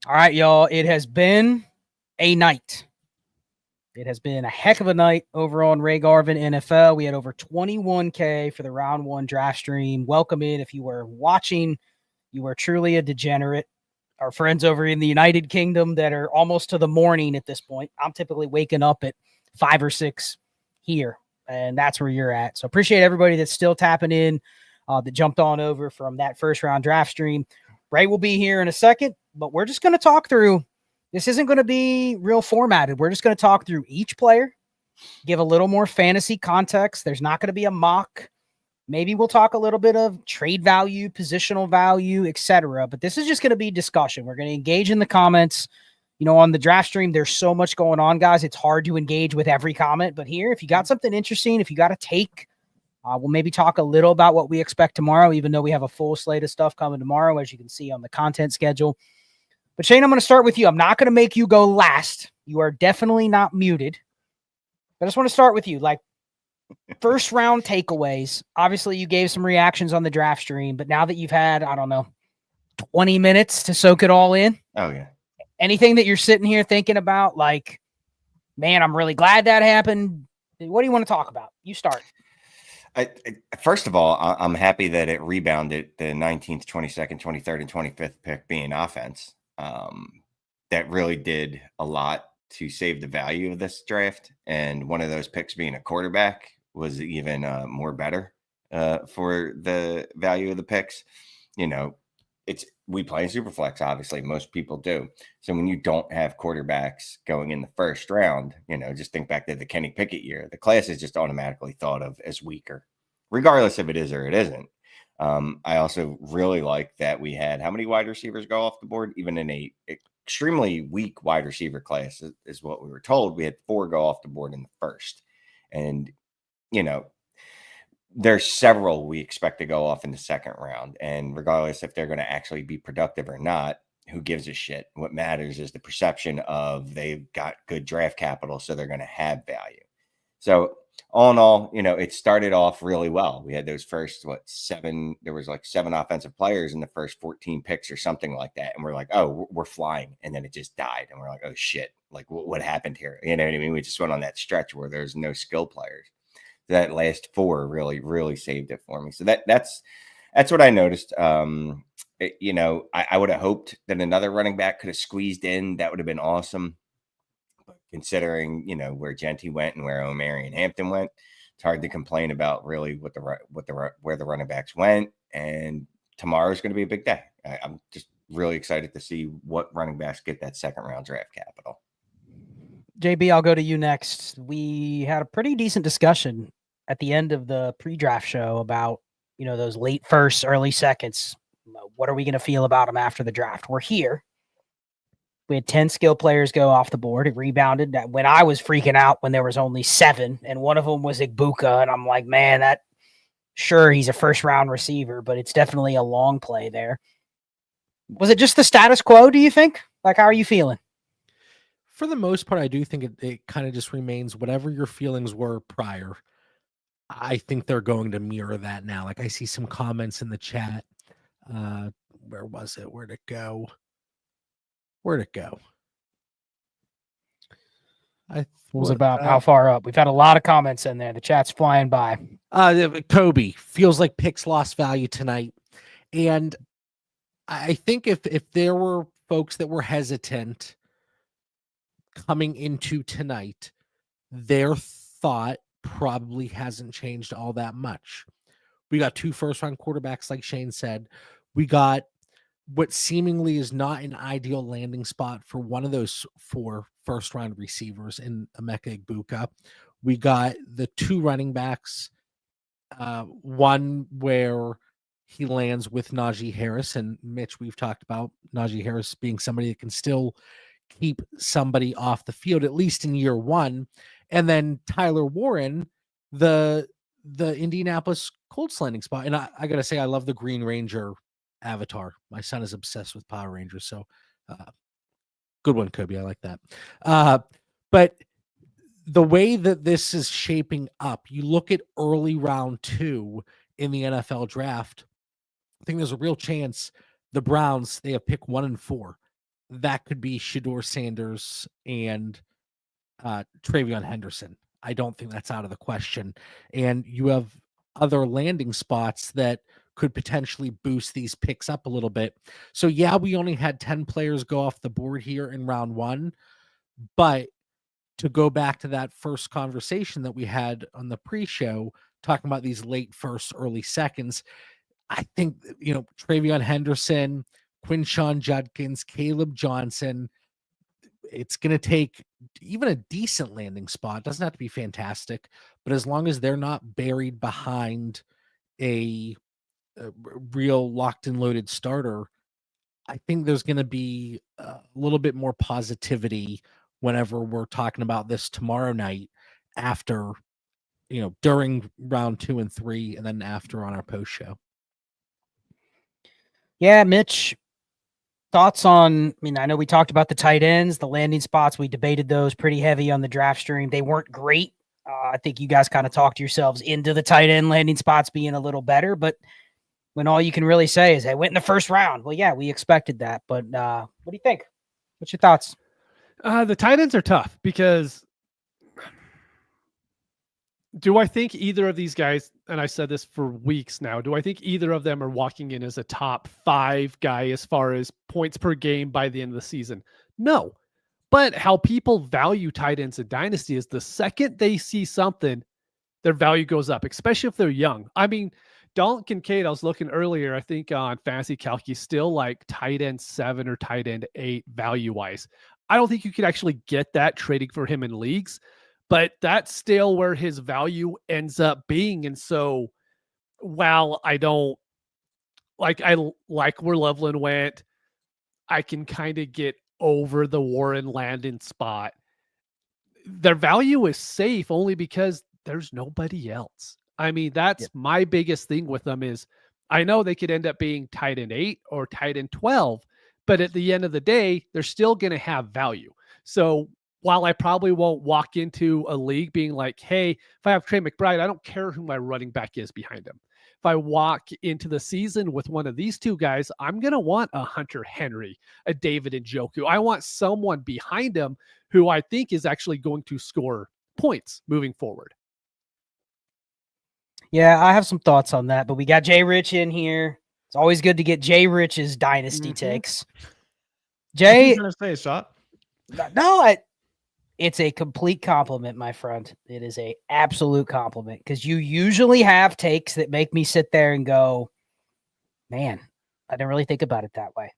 All right, y'all. It has been a night. It has been a heck of a night over on Ray Garvin NFL. We had over 21K for the round one draft stream. Welcome in. If you were watching, you are truly a degenerate. Our friends over in the United Kingdom that are almost to the morning at this point. I'm typically waking up at 5 or 6 here, and that's where you're at. So appreciate everybody that's still tapping in, that jumped on over from that first round draft stream. Ray will be here in a second, but we're just going to talk through. This isn't going to be real formatted. We're just going to talk through each player, give a little more fantasy context. There's not going to be a mock. Maybe we'll talk a little bit of trade value, positional value, etc. But this is just going to be discussion. We're going to engage in the comments. You know, on the draft stream, there's so much going on, guys. It's hard to engage with every comment. But here, if you got something interesting, if you got a take, we'll maybe talk a little about what we expect tomorrow, even though we have a full slate of stuff coming tomorrow, as you can see on the content schedule. But Shane, I'm going to start with you. I'm not going to make you go last. You are definitely not muted. I just want to start with you. Like, first round takeaways. Obviously, you gave some reactions on the draft stream, but now that you've had, 20 minutes to soak it all in. Oh, yeah. Anything that you're sitting here thinking about, like, man, I'm really glad that happened. What do you want to talk about? You start. First of all, I'm happy that it rebounded the 19th, 22nd, 23rd, and 25th pick being offense. That really did a lot to save the value of this draft. And one of those picks being a quarterback was even more better for the value of the picks. You know, we play in Superflex, obviously. Most people do. So when you don't have quarterbacks going in the first round, you know, just think back to the Kenny Pickett year. The class is just automatically thought of as weaker, regardless if it is or it isn't. I also really like that we had how many wide receivers go off the board, even in a extremely weak wide receiver class is what we were told. We had 4 go off the board in the first. And, you know, there's several we expect to go off in the second round. And regardless if they're going to actually be productive or not, who gives a shit? What matters is the perception of they've got good draft capital, so they're going to have value. So all in all, you know, it started off really well. We had those first, 7, there was like 7 offensive players in the first 14 picks or something like that. And we're like, oh, we're flying. And then it just died. And we're like, oh shit, like what happened here? You know what I mean? We just went on that stretch where there's no skill players. That last 4 really saved it for me. So that's what I noticed. You know, I would have hoped that another running back could have squeezed in. That would have been awesome. But considering, you know, where Jeanty went and where Omarion Hampton went, it's hard to complain about really where the running backs went. And tomorrow's going to be a big day. I'm just really excited to see what running backs get that second round draft capital. JB, I'll go to you next. We had a pretty decent discussion at the end of the pre-draft show about, you know, those late firsts, early seconds. What are we going to feel about them after the draft? We're here. We had 10 skill players go off the board. It rebounded. When I was freaking out when there was only 7, and one of them was Igbuka, and I'm like, man, sure, he's a first-round receiver, but it's definitely a long play there. Was it just the status quo, do you think? Like, how are you feeling? For the most part, I do think it kind of just remains whatever your feelings were prior. I think they're going to mirror that now. Like, I see some comments in the chat. Where was it? Where'd it go? What was it about? How far up? We've had a lot of comments in there. The chat's flying by. Kobe feels like picks lost value tonight. And I think if there were folks that were hesitant coming into tonight, their thought probably hasn't changed all that much. We got 2 first-round quarterbacks, like Shane said. We got what seemingly is not an ideal landing spot for one of those 4 first-round receivers in Emeka Egbuka. We got the 2 running backs, one where he lands with Najee Harris, and Mitch, we've talked about Najee Harris being somebody that can still keep somebody off the field, at least in year 1. And then Tyler Warren, the Indianapolis Colts landing spot. And I got to say, I love the Green Ranger avatar. My son is obsessed with Power Rangers. So good one, Kobe. I like that. But the way that this is shaping up, you look at early round 2 in the NFL draft, I think there's a real chance the Browns, they have pick 1 and 4. that could be Shedeur Sanders and Travion Henderson. I don't think that's out of the question. And you have other landing spots that could potentially boost these picks up a little bit. So yeah, we only had 10 players go off the board here in round one, but to go back to that first conversation that we had on the pre-show, talking about these late first, early seconds, I think, Travion Henderson, Quinshon Judkins, Caleb Johnson, it's going to take even a decent landing spot. It doesn't have to be fantastic, but as long as they're not buried behind a real locked and loaded starter, I think there's going to be a little bit more positivity whenever we're talking about this tomorrow night after, during round 2 and 3, and then after on our post show. Yeah, Mitch, thoughts on, I know we talked about the tight ends, the landing spots. We debated those pretty heavy on the draft stream. They weren't great. I think you guys kind of talked yourselves into the tight end landing spots being a little better, but when all you can really say is they went in the first round. Well, yeah, we expected that, but what do you think? What's your thoughts? The tight ends are tough because do I think either of these guys, and I said this for weeks now, do I think either of them are walking in as a top 5 guy as far as points per game by the end of the season? No. But how people value tight ends in Dynasty is the second they see something, their value goes up, especially if they're young. Dalton Kincaid, I was looking earlier, I think on Fantasy Calc, he's still like tight end 7 or tight end 8 value-wise. I don't think you could actually get that trading for him in leagues, but that's still where his value ends up being. And so while I don't like where Loveland went, I can kind of get over the Warren Landon spot. Their value is safe only because there's nobody else. That's my biggest thing with them is I know they could end up being tight end 8 or tight end 12, but at the end of the day, they're still going to have value. So while I probably won't walk into a league being like, hey, if I have Trey McBride, I don't care who my running back is behind him. If I walk into the season with one of these two guys, I'm going to want a Hunter Henry, a David Njoku. I want someone behind him who I think is actually going to score points moving forward. Yeah, I have some thoughts on that, but we got Jay Rich in here. It's always good to get Jay Rich's Dynasty takes. Jay, going to say, Shot? No, it's a complete compliment, my friend. It is a absolute compliment because you usually have takes that make me sit there and go, man, I didn't really think about it that way.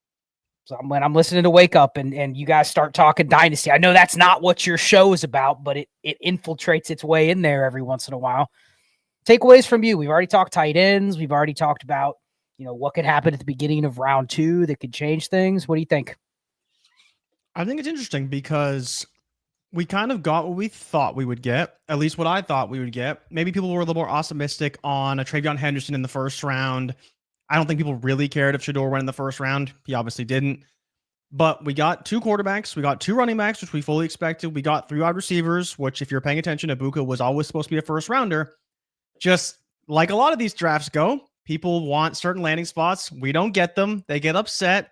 So when I'm listening to Wake Up and you guys start talking Dynasty, I know that's not what your show is about, but it infiltrates its way in there every once in a while. Takeaways from you. We've already talked tight ends. We've already talked about, what could happen at the beginning of round 2 that could change things. What do you think? I think it's interesting because we kind of got what we thought we would get, at least what I thought we would get. Maybe people were a little more optimistic on a Travion Henderson in the first round. I don't think people really cared if Shedeur went in the first round. He obviously didn't. But we got 2 quarterbacks. We got 2 running backs, which we fully expected. We got 3 wide receivers, which if you're paying attention, Ibuka was always supposed to be a first rounder. Just like a lot of these drafts go, people want certain landing spots. We don't get them. They get upset.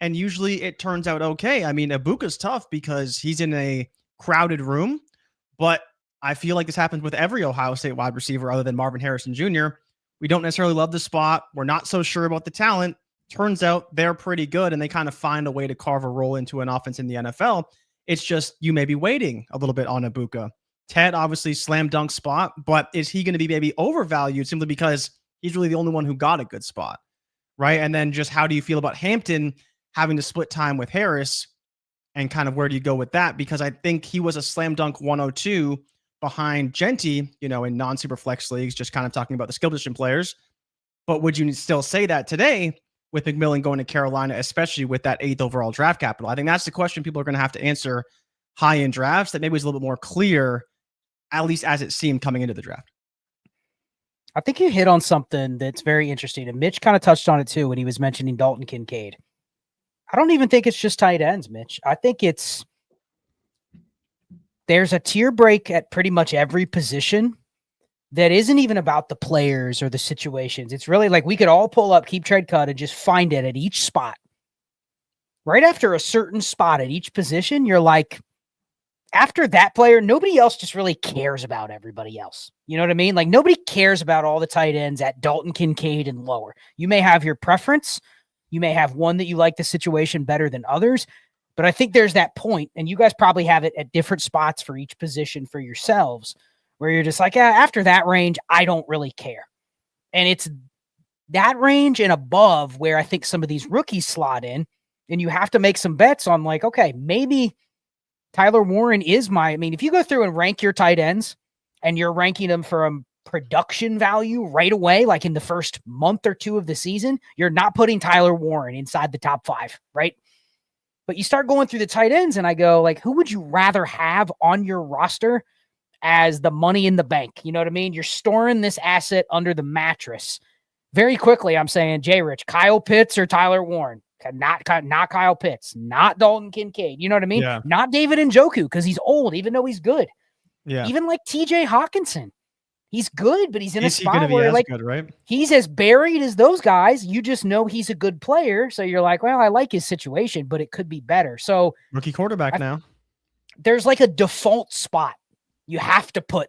And usually it turns out okay. Ibuka's tough because he's in a crowded room, but I feel like this happens with every Ohio State wide receiver other than Marvin Harrison Jr. We don't necessarily love the spot. We're not so sure about the talent. Turns out they're pretty good and they kind of find a way to carve a role into an offense in the NFL. It's just you may be waiting a little bit on Ibuka. Ted, obviously, slam dunk spot, but is he going to be maybe overvalued simply because he's really the only one who got a good spot, right? And then just how do you feel about Hampton having to split time with Harris and kind of where do you go with that? Because I think he was a slam dunk 102 behind Jeanty, in non-super flex leagues, just kind of talking about the skill position players. But would you still say that today with McMillan going to Carolina, especially with that 8th overall draft capital? I think that's the question people are going to have to answer high in drafts that maybe was a little bit more clear, at least as it seemed coming into the draft. I think you hit on something that's very interesting, and Mitch kind of touched on it too when he was mentioning Dalton Kincaid. I don't even think it's just tight ends, Mitch. I think there's a tier break at pretty much every position that isn't even about the players or the situations. It's really like we could all pull up Keep Trade Cut and just find it at each spot. right after a certain spot at each position, you're like, after that player, nobody else just really cares about everybody else. You know what I mean? Like nobody cares about all the tight ends at Dalton Kincaid and lower. You may have your preference. You may have one that you like the situation better than others. But I think there's that point, and you guys probably have it at different spots for each position for yourselves, where you're just like, after that range, I don't really care. And it's that range and above where I think some of these rookies slot in, and you have to make some bets on like, okay, maybe Tyler Warren is if you go through and rank your tight ends and you're ranking them from production value right away, like in the first month or two of the season, you're not putting Tyler Warren inside the top 5, right? But you start going through the tight ends and I go like, who would you rather have on your roster as the money in the bank? You know what I mean? You're storing this asset under the mattress. Very quickly, I'm saying, Jay Rich, Kyle Pitts or Tyler Warren. Not Kyle Pitts, not Dalton Kincaid. You know what I mean? Yeah. Not David Njoku because he's old, even though he's good. Yeah. Even like TJ Hawkinson. He's good, but he's in a Is he going spot to be where as like good, right? he's as buried as those guys. You just know he's a good player. So you're like, well, I like his situation, but it could be better. So Rookie quarterback now. there's like a default spot. You have to put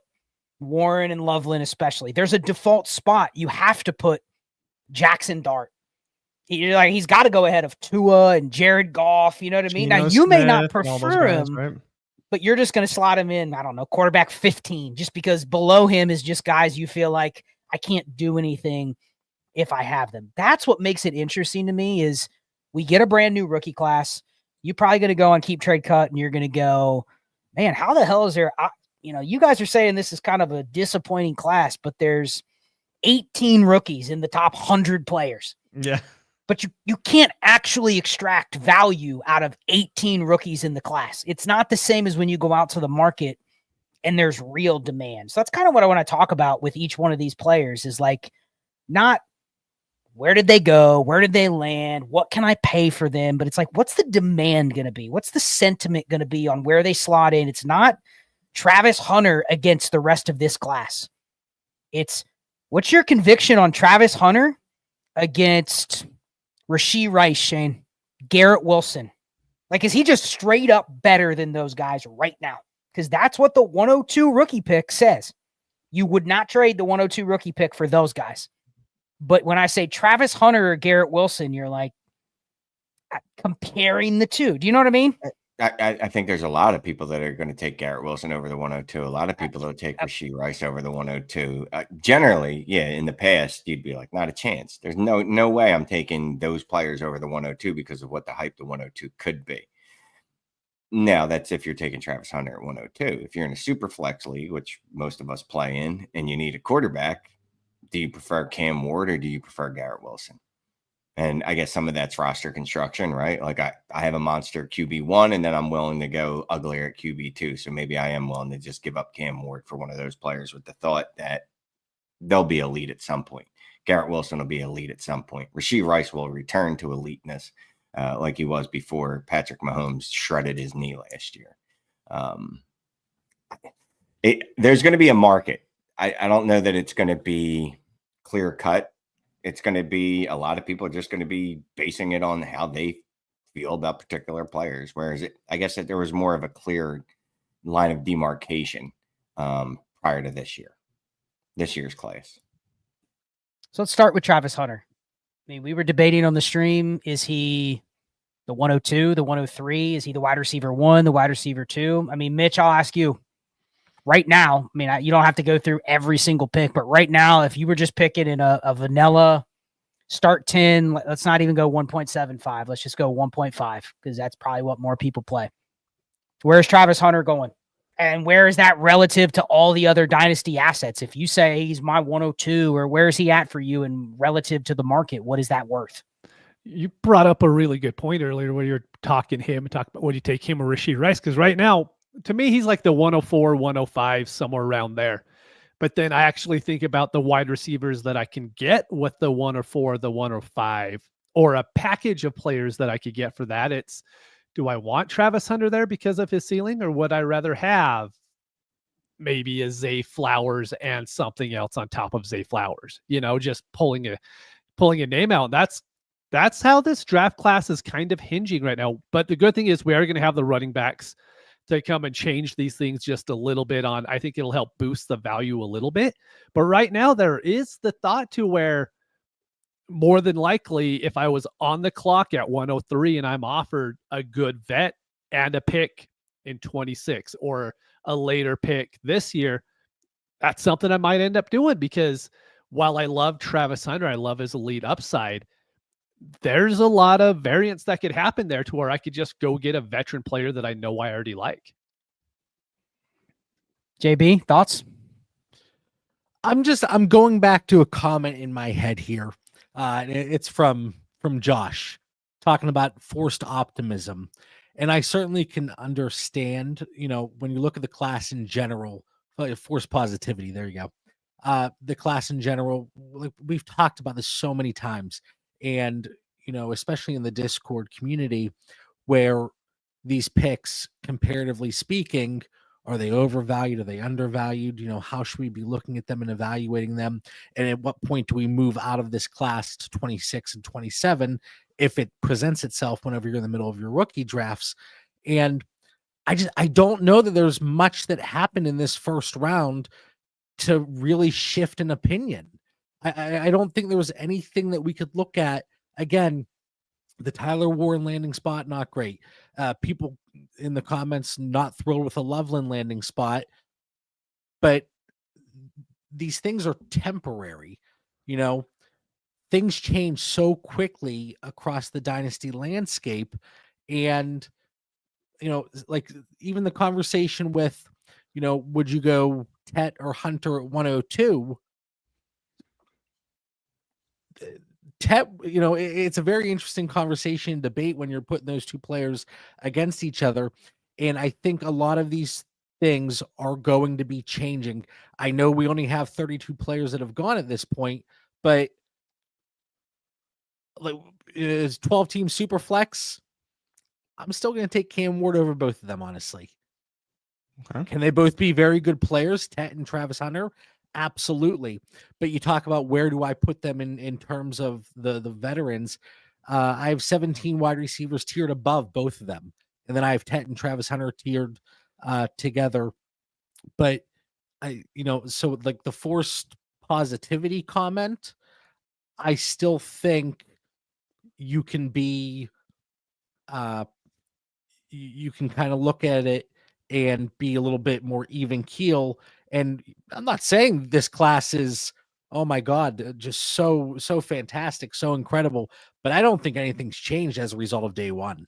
Warren and Loveland especially. There's a default spot. You have to put Jaxson Dart. He's got to go ahead of Tua and Jared Goff. You know what I mean? Now, you may not prefer him, right? but you're just going to slot him in, I don't know, quarterback 15, just because below him is just guys you feel like I can't do anything if I have them. That's what makes it interesting to me is we get a brand new rookie class. You're probably going to go on Keep Trade Cut and you're going to go, man, how the hell is there? You guys are saying this is kind of a disappointing class, but there's 18 rookies in the top 100 players. Yeah. But you can't actually extract value out of 18 rookies in the class. It's not the same as when you go out to the market and there's real demand. So that's kind of what I want to talk about with each one of these players is like, not where did they go? Where did they land? What can I pay for them? But it's like, what's the demand going to be? What's the sentiment going to be on where they slot in? It's not Travis Hunter against the rest of this class. It's what's your conviction on Travis Hunter against Rashee Rice, Shane, Garrett Wilson? Like, is he just straight up better than those guys right now? Because that's what the 102 rookie pick says. You would not trade the 102 rookie pick for those guys. But when I say Travis Hunter or Garrett Wilson, you're like comparing the two. Do you know what I mean? I think there's a lot of people that are going to take Garrett Wilson over the 102. A lot of people that will take Rashee Rice over the 102. Generally, yeah, in the past, you'd be like, not a chance. There's no way I'm taking those players over the 102 because of what the hype the 102 could be. Now, that's if you're taking Travis Hunter at 102. If you're in a super flex league, which most of us play in, and you need a quarterback, do you prefer Cam Ward or do you prefer Garrett Wilson? And I guess some of that's roster construction, right? Like I have a monster QB1 and then I'm willing to go uglier at QB2. So maybe I am willing to just give up Cam Ward for one of those players with the thought that they'll be elite at some point. Garrett Wilson will be elite at some point. Rashee Rice will return to eliteness like he was before Patrick Mahomes shredded his knee last year. There's going to be a market. I don't know that it's going to be clear cut. It's going to be a lot of people are just going to be basing it on how they feel about particular players. Whereas I guess that there was more of a clear line of demarcation prior to this year's class. So let's start with Travis Hunter. I mean, we were debating on the stream. Is he the 102, the 103? Is he the wide receiver 1, the wide receiver 2? I mean, Mitch, I'll ask you right now. I mean, you don't have to go through every single pick, but right now, if you were just picking in a vanilla start 10, let's not even go 1.75. Let's just go 1.5 because that's probably what more people play. Where's Travis Hunter going? And where is that relative to all the other dynasty assets? If you say he's my 102, or where is he at for you and relative to the market, what is that worth? You brought up a really good point earlier when you were talking about would you take him or Rashee Rice? Because right now, to me, he's like the 104, 105, somewhere around there. But then I actually think about the wide receivers that I can get with the 104, the 105, or a package of players that I could get for that. It's, do I want Travis Hunter there because of his ceiling, or would I rather have maybe a Zay Flowers and something else on top of Zay Flowers? You know, just pulling a name out. That's that's how this draft class is kind of hinging right now. But the good thing is we are going to have the running backs to come and change these things just a little bit on. I think it'll help boost the value a little bit. But right now there is the thought to where more than likely, if I was on the clock at 103 and I'm offered a good vet and a pick in 26 or a later pick this year, that's something I might end up doing, because while I love Travis Hunter, I love his elite upside, there's a lot of variance that could happen there to where I could just go get a veteran player that I know I already like. JB, thoughts? I'm going back to a comment in my head here. It's from Josh talking about forced optimism. And I certainly can understand, when you look at the class in general, forced positivity, there you go. The class in general, like we've talked about this so many times. And, especially in the Discord community, where these picks, comparatively speaking, are they overvalued? Are they undervalued? How should we be looking at them and evaluating them? And at what point do we move out of this class to 26 and 27 if it presents itself whenever you're in the middle of your rookie drafts? And I don't know that there's much that happened in this first round to really shift an opinion. I don't think there was anything that we could look at. Again, the Tyler Warren landing spot, not great. People in the comments not thrilled with a Loveland landing spot, but these things are temporary. Things change so quickly across the Dynasty landscape. And, like even the conversation with, would you go Tet or Hunter at 102? Tet, it's a very interesting conversation debate when you're putting those two players against each other. And I think a lot of these things are going to be changing. I know we only have 32 players that have gone at this point, but like is 12 team super flex. I'm still going to take Cam Ward over both of them, honestly. Okay. Can they both be very good players, Tet and Travis Hunter? Absolutely. But you talk about where do I put them in terms of the veterans. I have 17 wide receivers tiered above both of them. And then I have Tet and Travis Hunter tiered together. But so like the forced positivity comment, I still think you can be you can kind of look at it and be a little bit more even keel. And I'm not saying this class is, oh my God, just so fantastic, so incredible, but I don't think anything's changed as a result of day one.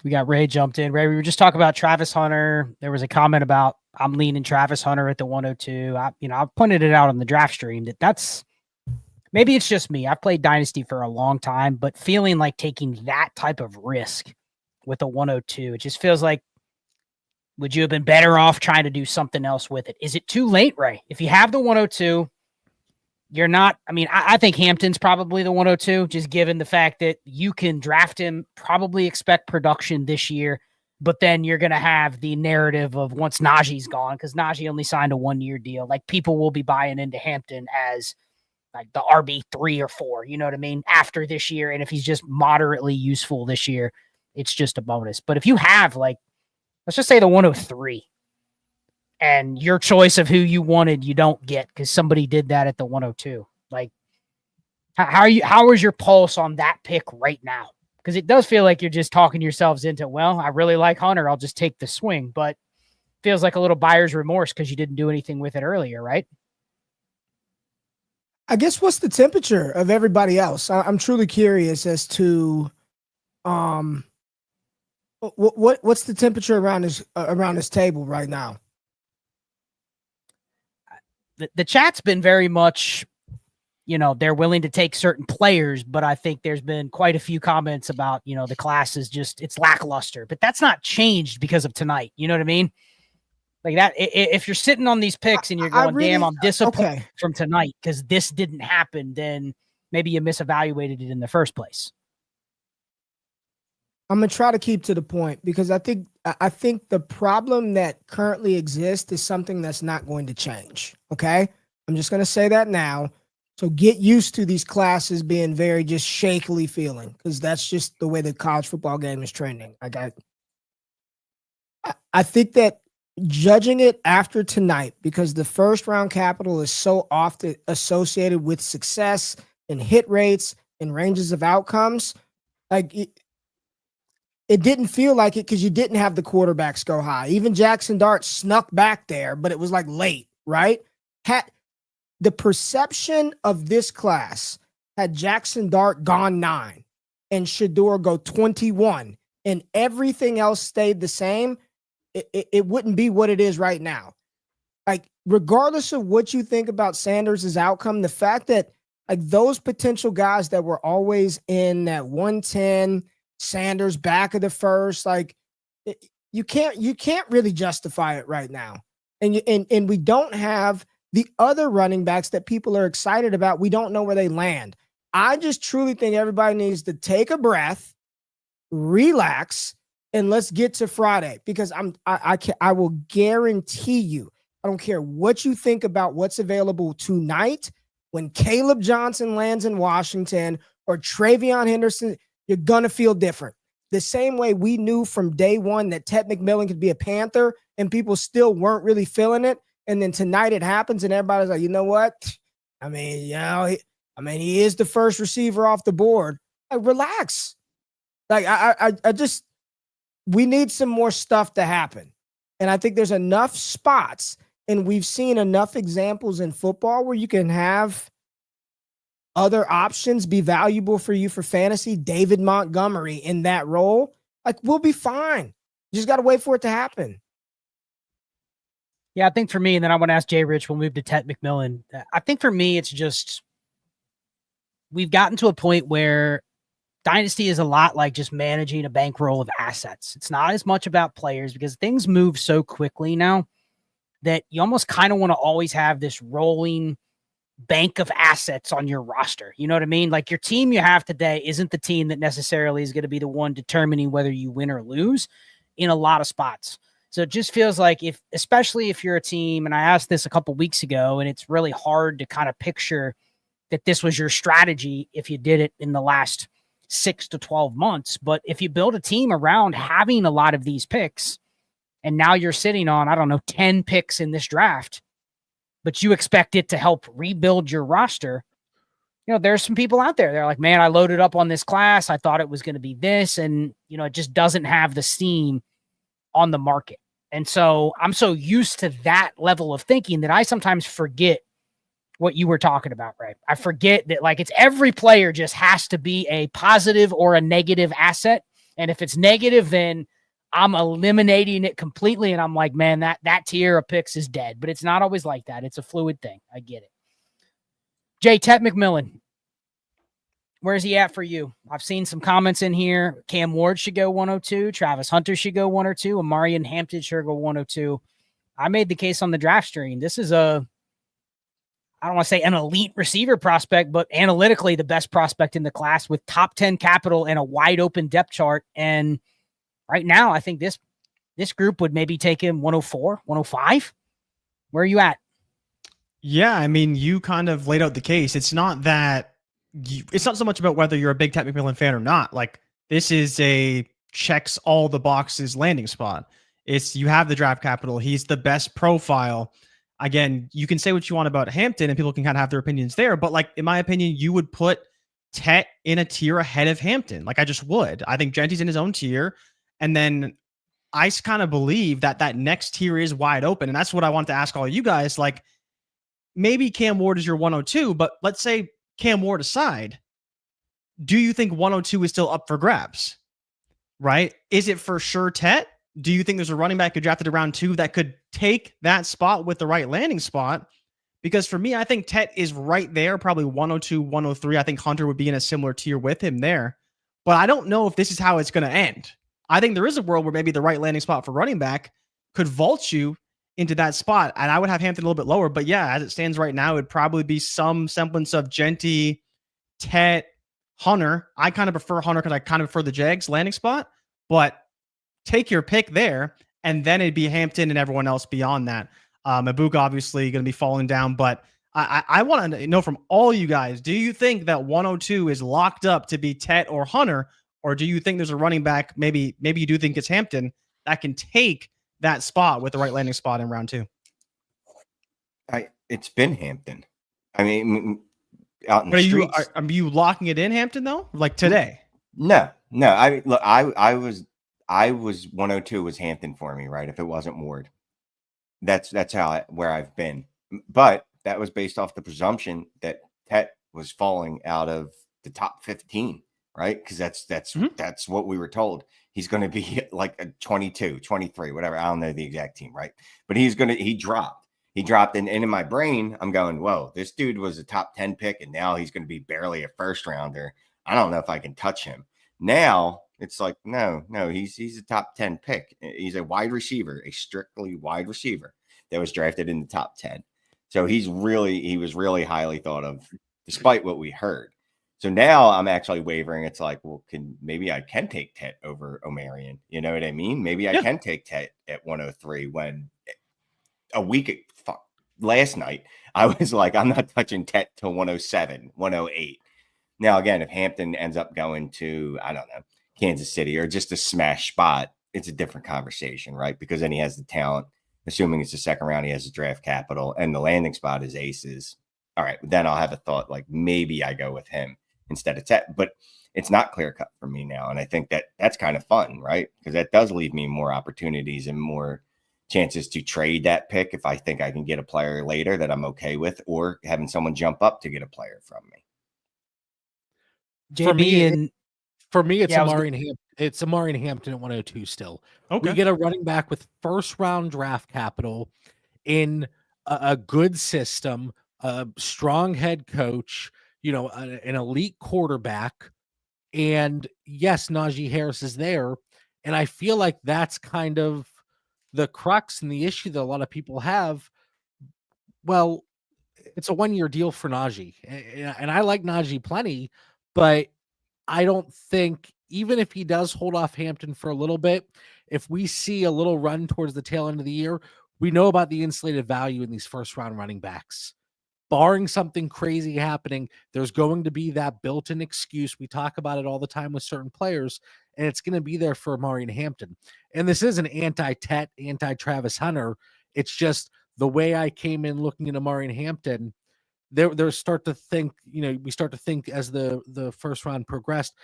We got Ray jumped in. Ray, we were just talking about Travis Hunter. There was a comment about I'm leaning Travis Hunter at the 102. I pointed it out on the draft stream that's maybe it's just me. I've played Dynasty for a long time, but feeling like taking that type of risk with a 102, it just feels like, would you have been better off trying to do something else with it? Is it too late, Ray? If you have the 102, you're not, I think Hampton's probably the 102, just given the fact that you can draft him, probably expect production this year, but then you're going to have the narrative of once Najee's gone, because Najee only signed a 1-year deal. Like people will be buying into Hampton as like the RB 3 or 4, you know what I mean? After this year. And if he's just moderately useful this year, it's just a bonus. But if you have like, let's just say the 103 and your choice of who you wanted, you don't get because somebody did that at the 102. Like how is your pulse on that pick right now? Because it does feel like you're just talking yourselves into, well, I really like Hunter, I'll just take the swing, but feels like a little buyer's remorse because you didn't do anything with it earlier, right? I guess what's the temperature of everybody else? I'm truly curious as to what's the temperature around this table right now. The chat's been very much, they're willing to take certain players, but I think there's been quite a few comments about, the class is just, it's lackluster, but that's not changed because of tonight. You know what I mean? Like that, if you're sitting on these picks and you're going, damn, I'm disappointed from tonight because this didn't happen, then maybe you misevaluated it in the first place. I'm going to try to keep to the point because I think the problem that currently exists is something that's not going to change. Okay. I'm just going to say that now. So get used to these classes being very just shakily feeling, because that's just the way the college football game is trending. Like I think that judging it after tonight, because the first round capital is so often associated with success and hit rates and ranges of outcomes, like it didn't feel like it because you didn't have the quarterbacks go high. Even Jaxson Dart snuck back there, but it was like late, right? Had the perception of this class, had Jaxson Dart gone 9 and shedeur go 21 and everything else stayed the same, it wouldn't be what it is right now. Like, regardless of what you think about Sanders' outcome, the fact that like those potential guys that were always in that 110, Sanders back of the first, like you can't really justify it right now. And we don't have the other running backs that people are excited about. We don't know where they land. I just truly think everybody needs to take a breath, relax, and let's get to Friday, because I will guarantee you, I don't care what you think about what's available tonight, when Caleb Johnson lands in Washington or Travion Henderson, you're going to feel different. The same way we knew from day one that Ted McMillan could be a Panther and people still weren't really feeling it. And then tonight it happens and everybody's like, you know what? I mean, he is the first receiver off the board. Like, relax. Like, I just, we need some more stuff to happen. And I think there's enough spots, and we've seen enough examples in football where you can have other options be valuable for you for fantasy. David Montgomery in that role, like, we'll be fine. You just got to wait for it to happen. Yeah, I think for me, and then I want to ask Jay Rich, we'll move to Ted McMillan. I think for me, it's just, we've gotten to a point where Dynasty is a lot like just managing a bankroll of assets. It's not as much about players because things move so quickly now that you almost kind of want to always have this rolling bank of assets on your roster. You know what I mean? Like, your team you have today isn't the team that necessarily is going to be the one determining whether you win or lose in a lot of spots. So it just feels like, especially if you're a team, and I asked this a couple weeks ago, and it's really hard to kind of picture that this was your strategy if you did it in the last 6 to 12 months. But if you build a team around having a lot of these picks, and now you're sitting on, 10 picks in this draft, but you expect it to help rebuild your roster, there's some people out there. They're like, man, I loaded up on this class. I thought it was going to be this. And, it just doesn't have the steam on the market. And so I'm so used to that level of thinking that I sometimes forget what you were talking about, right? I forget that, like, it's every player just has to be a positive or a negative asset. And if it's negative, then I'm eliminating it completely. And I'm like, man, that tier of picks is dead. But it's not always like that. It's a fluid thing. I get it. Jay, Ted McMillan, where's he at for you? I've seen some comments in here. Cam Ward should go 102. Travis Hunter should go 102. Amari and Hampton should go 102. I made the case on the draft stream. This is I don't want to say an elite receiver prospect, but analytically the best prospect in the class with top 10 capital and a wide open depth chart. And right now, I think this group would maybe take him 104, 105. Where are you at? Yeah, I mean, you kind of laid out the case. It's not that it's not so much about whether you're a big Ted McMillan fan or not. Like, this is a checks all the boxes landing spot. It's, you have the draft capital. He's the best profile. Again, you can say what you want about Hampton and people can kind of have their opinions there. But, like, in my opinion, you would put Tet in a tier ahead of Hampton. Like, I just would. I think Jeanty's in his own tier. And then I kind of believe that next tier is wide open. And that's what I want to ask all you guys. Like, maybe Cam Ward is your 102, but let's say Cam Ward aside, do you think 102 is still up for grabs? Right? Is it for sure Tet? Do you think there's a running back who drafted around 2 that could take that spot with the right landing spot? Because for me, I think Tet is right there, probably 102, 103. I think Hunter would be in a similar tier with him there. But I don't know if this is how it's going to end. I think there is a world where maybe the right landing spot for running back could vault you into that spot. And I would have Hampton a little bit lower. But yeah, as it stands right now, it'd probably be some semblance of Jeanty, Tet, Hunter. I kind of prefer Hunter because I kind of prefer the Jags landing spot. But take your pick there, and then it'd be Hampton and everyone else beyond that. Ibuka obviously going to be falling down, but I want to know from all you guys, do you think that 102 is locked up to be Tet or Hunter, or do you think there's a running back, maybe you do think it's Hampton, that can take that spot with the right landing spot in round 2? It's been Hampton. I mean, out in the streets. Are you locking it in Hampton though? Like today? No. I look. I was 102 was Hampton for me, right? If it wasn't Ward, that's where I've been. But that was based off the presumption that Tet was falling out of the top 15, right? Because that's what we were told. He's going to be like a 22, 23, whatever. I don't know the exact team, right? But he dropped. He dropped, and in my brain, I'm going, whoa, this dude was a top 10 pick, and now he's going to be barely a first rounder. I don't know if I can touch him. Now it's like, no, he's a top 10 pick. He's a wide receiver, a strictly wide receiver that was drafted in the top 10. So he was really highly thought of, despite what we heard. So now I'm actually wavering. It's like, well, maybe I can take Tet over Omarion. You know what I mean? Maybe I can take Tet at 103 when last night I was like, I'm not touching Tet till 107, 108. Now, again, if Hampton ends up going to, I don't know, Kansas City or just a smash spot, it's a different conversation, right? Because then he has the talent. Assuming it's the second round, he has the draft capital and the landing spot is aces. All right, then I'll have a thought like maybe I go with him instead of Tet. But it's not clear cut for me now. And I think that's kind of fun, right? Because that does leave me more opportunities and more chances to trade that pick if I think I can get a player later that I'm okay with, or having someone jump up to get a player from me. For me, it's Amarian Hampton at 102 still. Okay. We get a running back with first round draft capital in a good system, a strong head coach, an elite quarterback. And yes, Najee Harris is there. And I feel like that's kind of the crux and the issue that a lot of people have. Well, it's a 1-year deal for Najee. And I like Najee plenty, but I don't think, even if he does hold off Hampton for a little bit, if we see a little run towards the tail end of the year, we know about the insulated value in these first round running backs. Barring something crazy happening, there's going to be that built-in excuse. We talk about it all the time with certain players, and it's going to be there for Amarian Hampton. And this isn't anti-Tet, anti-Travis Hunter. It's just the way I came in looking at Amarian Hampton. We start to think as the first round progressed,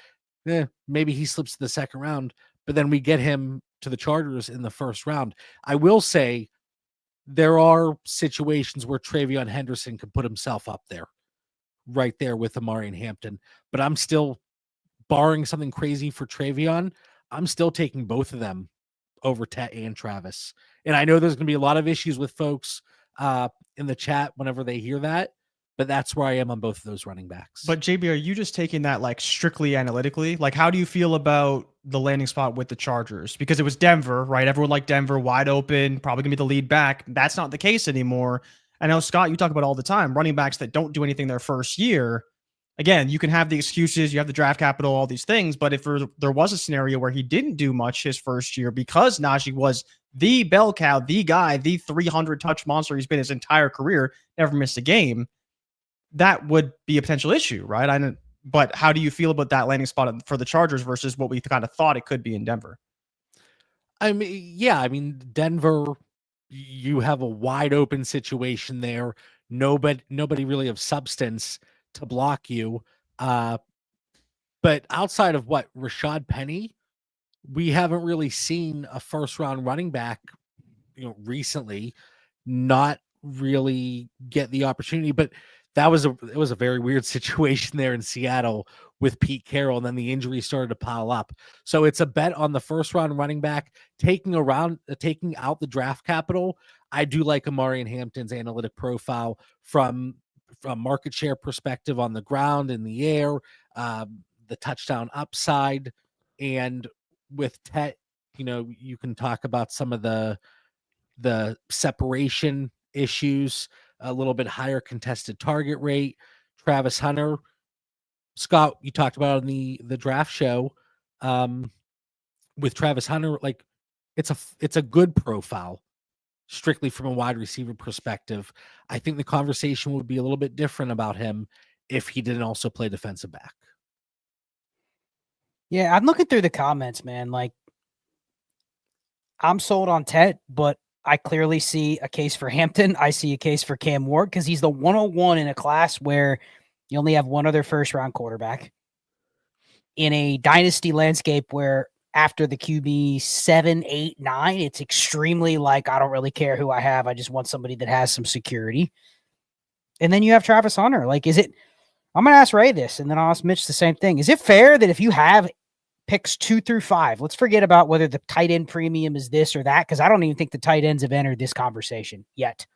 maybe he slips to the second round, but then we get him to the Chargers in the first round. I will say there are situations where Travion Henderson can put himself up there, right there with Amarian Hampton, but I'm still, barring something crazy for Travion, I'm still taking both of them over Tet and Travis. And I know there's going to be a lot of issues with folks in the chat whenever they hear that, but that's where I am on both of those running backs. But JB, are you just taking that like strictly analytically? Like, how do you feel about the landing spot with the Chargers? Because it was Denver, right? Everyone liked Denver, wide open, probably gonna be the lead back. That's not the case anymore. I know, Scott, you talk about all the time, running backs that don't do anything their first year. Again, you can have the excuses, you have the draft capital, all these things. But if there was a scenario where he didn't do much his first year because Najee was the bell cow, the guy, the 300 touch monster he's been his entire career, never missed a game, that would be a potential issue, right? But how do you feel about that landing spot for the Chargers versus what we kind of thought it could be in Denver? Denver, you have a wide open situation there. Nobody really of substance to block you. But outside of Rashad Penny, we haven't really seen a first round running back, recently not really get the opportunity. But it was a very weird situation there in Seattle with Pete Carroll, and then the injuries started to pile up. So it's a bet on the first round running back taking out the draft capital. I do like Amarian Hampton's analytic profile from market share perspective on the ground, in the air, the touchdown upside, and with Tet, you can talk about some of the separation issues, a little bit higher contested target rate. Travis Hunter, Scott, you talked about in the draft show with Travis Hunter, like it's a good profile. strictly from a wide receiver perspective. I think the conversation would be a little bit different about him if he didn't also play defensive back. Yeah, I'm looking through the comments, man. Like, I'm sold on Tet, but I clearly see a case for Hampton. I see a case for Cam Ward because he's the 101 in a class where you only have one other first-round quarterback. In a dynasty landscape where after the QB 7, 8, 9, it's extremely like, I don't really care who I have. I just want somebody that has some security. And then you have Travis Hunter. Like, I'm going to ask Ray this, and then I'll ask Mitch the same thing. Is it fair that if you have picks 2 through 5, let's forget about whether the tight end premium is this or that, because I don't even think the tight ends have entered this conversation yet.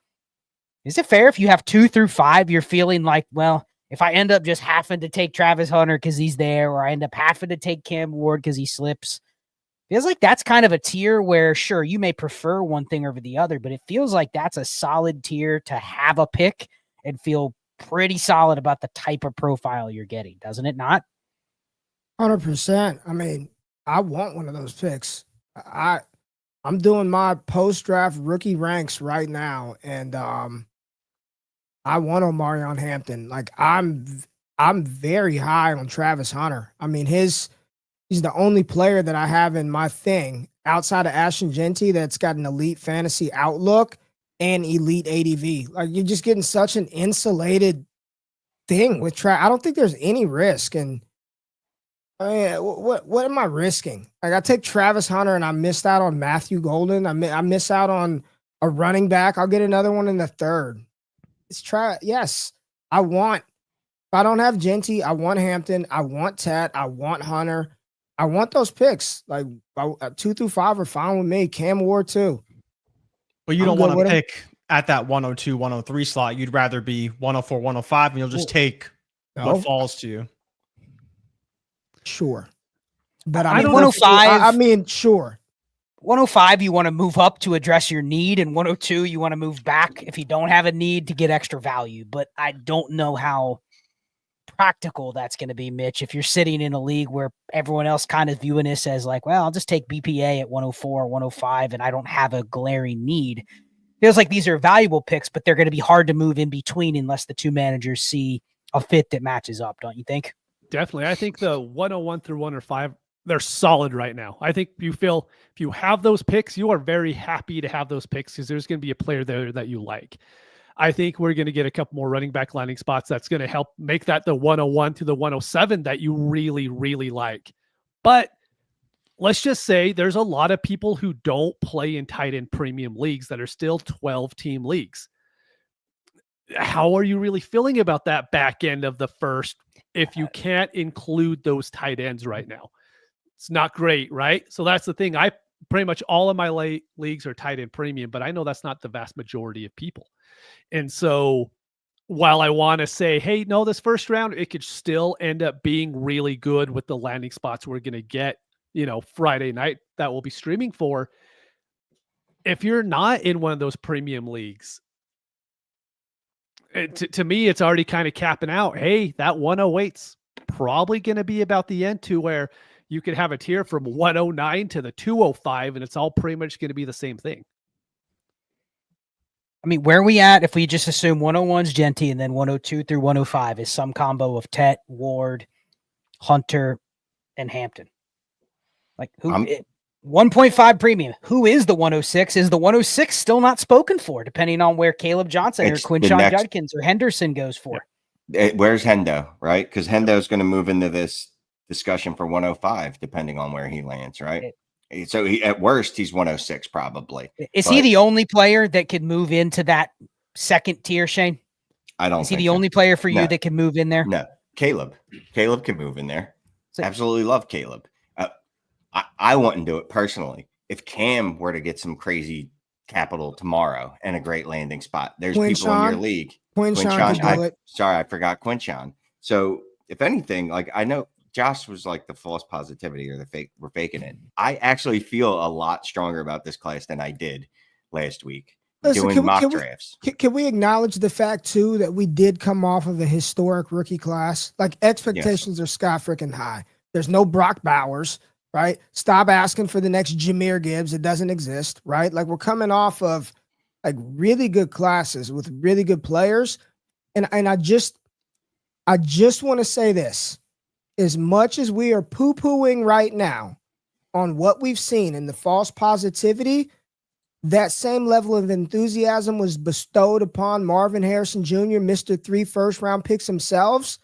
Is it fair if you have 2 through 5, you're feeling like, well, if I end up just having to take Travis Hunter because he's there, or I end up having to take Cam Ward because he slips, feels like that's kind of a tier where, sure, you may prefer one thing over the other, but it feels like that's a solid tier to have a pick and feel pretty solid about the type of profile you're getting, doesn't it not? 100%. I mean, I want one of those picks. I'm doing my post-draft rookie ranks right now, and I want Omarion Hampton. Like, I'm very high on Travis Hunter. I mean, he's the only player that I have in my thing outside of Ashton Jeanty that's got an elite fantasy outlook and elite ADV. Like, you're just getting such an insulated thing with I don't think there's any risk. And I mean, what am I risking? Like, I take Travis Hunter and I missed out on Matthew Golden. I miss out on a running back. I'll get another one in the third. Yes, if I don't have Jeanty, I want Hampton, I want Tat, I want Hunter, I want those picks. Like, 2 through 5 are fine with me. Cam Ward too. But you don't want to pick at that 102, 103 slot. You'd rather be 104, 105, and you'll just take what falls to you. Sure. But I mean, 105. I mean, sure. 105, you want to move up to address your need, and 102, you want to move back if you don't have a need to get extra value. But I don't know how practical that's going to be, Mitch, if you're sitting in a league where everyone else kind of viewing this as like, well, I'll just take BPA at 104 or 105, and I don't have a glaring need. Feels like these are valuable picks, but they're going to be hard to move in between unless the two managers see a fit that matches up, don't you think? Definitely. I think the 101 through 105, they're solid right now. I think you feel if you have those picks, you are very happy to have those picks because there's going to be a player there that you like. I think we're going to get a couple more running back landing spots that's going to help make that the 101 to the 107 that you really, really like. But let's just say there's a lot of people who don't play in tight end premium leagues that are still 12-team leagues. How are you really feeling about that back end of the first if you can't include those tight ends right now? It's not great, right? So that's the thing. I pretty much all of my leagues are tight end premium, but I know that's not the vast majority of people. And so while I want to say, hey, no, this first round, it could still end up being really good with the landing spots we're going to get, Friday night that we'll be streaming for. If you're not in one of those premium leagues, to me, it's already kind of capping out. Hey, that 108's probably going to be about the end to where you could have a tier from 109 to the 205, and it's all pretty much going to be the same thing. I mean, where are we at if we just assume 101's Jeanty and then 102 through 105 is some combo of Tet, Ward, Hunter, and Hampton? Like, who? 1.5 premium. Who is the 106? Is the 106 still not spoken for, depending on where Caleb Johnson or Quinshon Judkins or Henderson goes for? Where's Hendo, right? Because Hendo's going to move into this discussion for 105, depending on where he lands, right? So at worst, he's 106 probably. Is he the only player that could move into that second tier, Shane? I don't. Is he the only player for you that can move in there? No, Caleb. Caleb can move in there. Absolutely love Caleb. I wouldn't do it personally. If Cam were to get some crazy capital tomorrow and a great landing spot, there's people in your league. Quinshon, sorry, I forgot Quinshon. So if anything, like, I know Josh was like the false positivity or we're faking it. I actually feel a lot stronger about this class than I did last week. Doing mock drafts. Can we acknowledge the fact too that we did come off of a historic rookie class? Like, expectations are sky freaking high. There's no Brock Bowers, right? Stop asking for the next Jahmyr Gibbs. It doesn't exist, right? Like, we're coming off of like really good classes with really good players. And I just want to say this. As much as we are poo-pooing right now on what we've seen in the false positivity, that same level of enthusiasm was bestowed upon Marvin Harrison Jr., Mr. 3 first-round picks themselves.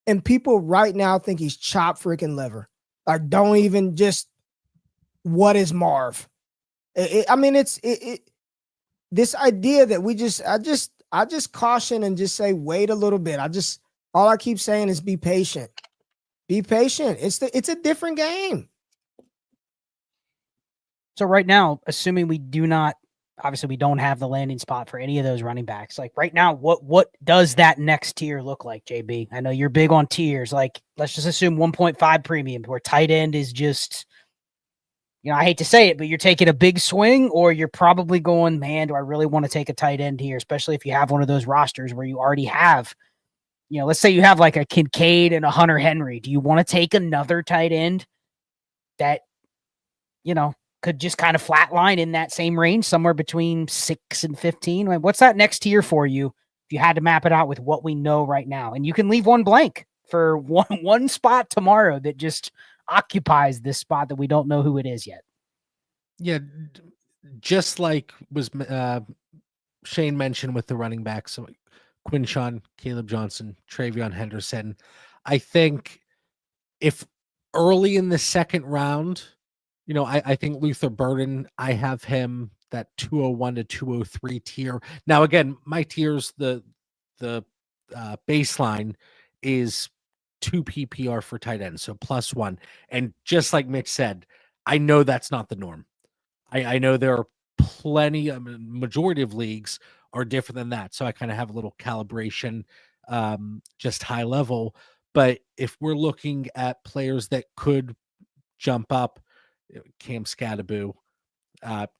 And people right now think he's chopped freaking liver. Like, don't even just, what is Marv? This idea that I just caution and just say, wait a little bit. All I keep saying is be patient. Be patient. It's a different game. So right now, assuming we don't have the landing spot for any of those running backs. Like right now, what does that next tier look like, JB? I know you're big on tiers. Like, let's just assume 1.5 premium, where tight end is just, I hate to say it, but you're taking a big swing, or you're probably going, man, do I really want to take a tight end here? Especially if you have one of those rosters where you already have, let's say you have like a Kincaid and a Hunter Henry. Do you want to take another tight end that, could just kind of flatline in that same range, somewhere between 6 and 15? Like, what's that next tier for you if you had to map it out with what we know right now? And you can leave one blank for one spot tomorrow that just occupies this spot that we don't know who it is yet. Yeah, just like was Shane mentioned with the running backs, so Quinshawn, Caleb Johnson, Travion Henderson. I think if early in the second round, I think Luther Burden, I have him that 201 to 203 tier. Now, again, my tiers, the baseline is 2 PPR for tight end, so +1. And just like Mitch said, I know that's not the norm. I know there are plenty, majority of leagues are different than that. So I kind of have a little calibration, just high level. But if we're looking at players that could jump up, Cam Scattaboo,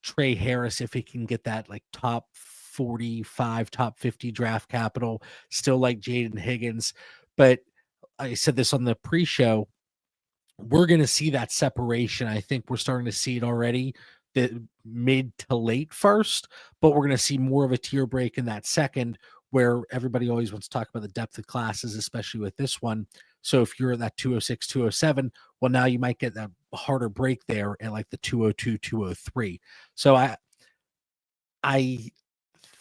Trey Harris, if he can get that like top 45, top 50 draft capital, still like Jaden Higgins. But I said this on the pre-show, we're going to see that separation. I think we're starting to see it already, the mid to late first, but we're going to see more of a tier break in that second, where everybody always wants to talk about the depth of classes, especially with this one. So if you're at that 206, 207, well, now you might get that harder break there at like the 202, 203. So I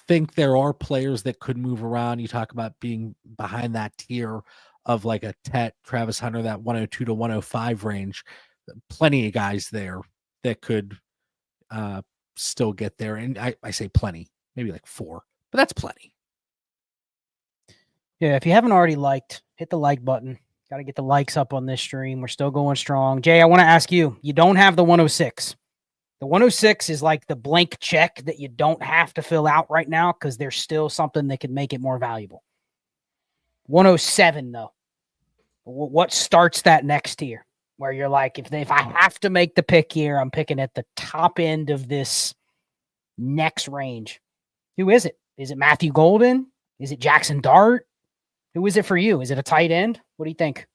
think there are players that could move around. You talk about being behind that tier of like a Travis Hunter, that 102 to 105 range. Plenty of guys there that could still get there. And I say plenty, maybe like 4, but that's plenty. Yeah, if you haven't already hit the like button. Got to get the likes up on this stream. We're still going strong. Jay, I want to ask you, you don't have the 106. The 106 is like the blank check that you don't have to fill out right now because there's still something that could make it more valuable. 107, though. What starts that next tier? Where you're like, if I have to make the pick here, I'm picking at the top end of this next range. Who is it? Is it Matthew Golden? Is it Jaxson Dart? Who is it for you? Is it a tight end? What do you think?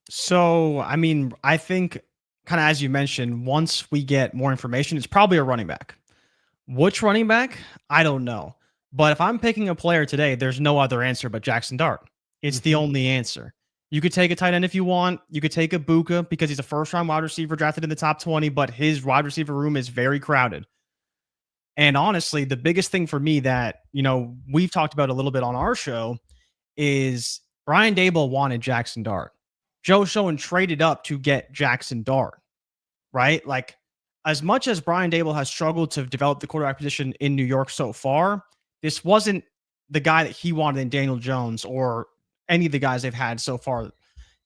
So, I think kind of as you mentioned, once we get more information, it's probably a running back. Which running back? I don't know. But if I'm picking a player today, there's no other answer but Jaxson Dart. It's the only answer. You could take a tight end if you want. You could take a Buka because he's a first-round wide receiver drafted in the top 20, but his wide receiver room is very crowded. And honestly, the biggest thing for me that, we've talked about a little bit on our show is Brian Daboll wanted Jaxson Dart. Joe Schoen traded up to get Jaxson Dart, right? Like, as much as Brian Daboll has struggled to develop the quarterback position in New York so far, this wasn't the guy that he wanted in Daniel Jones or any of the guys they've had so far.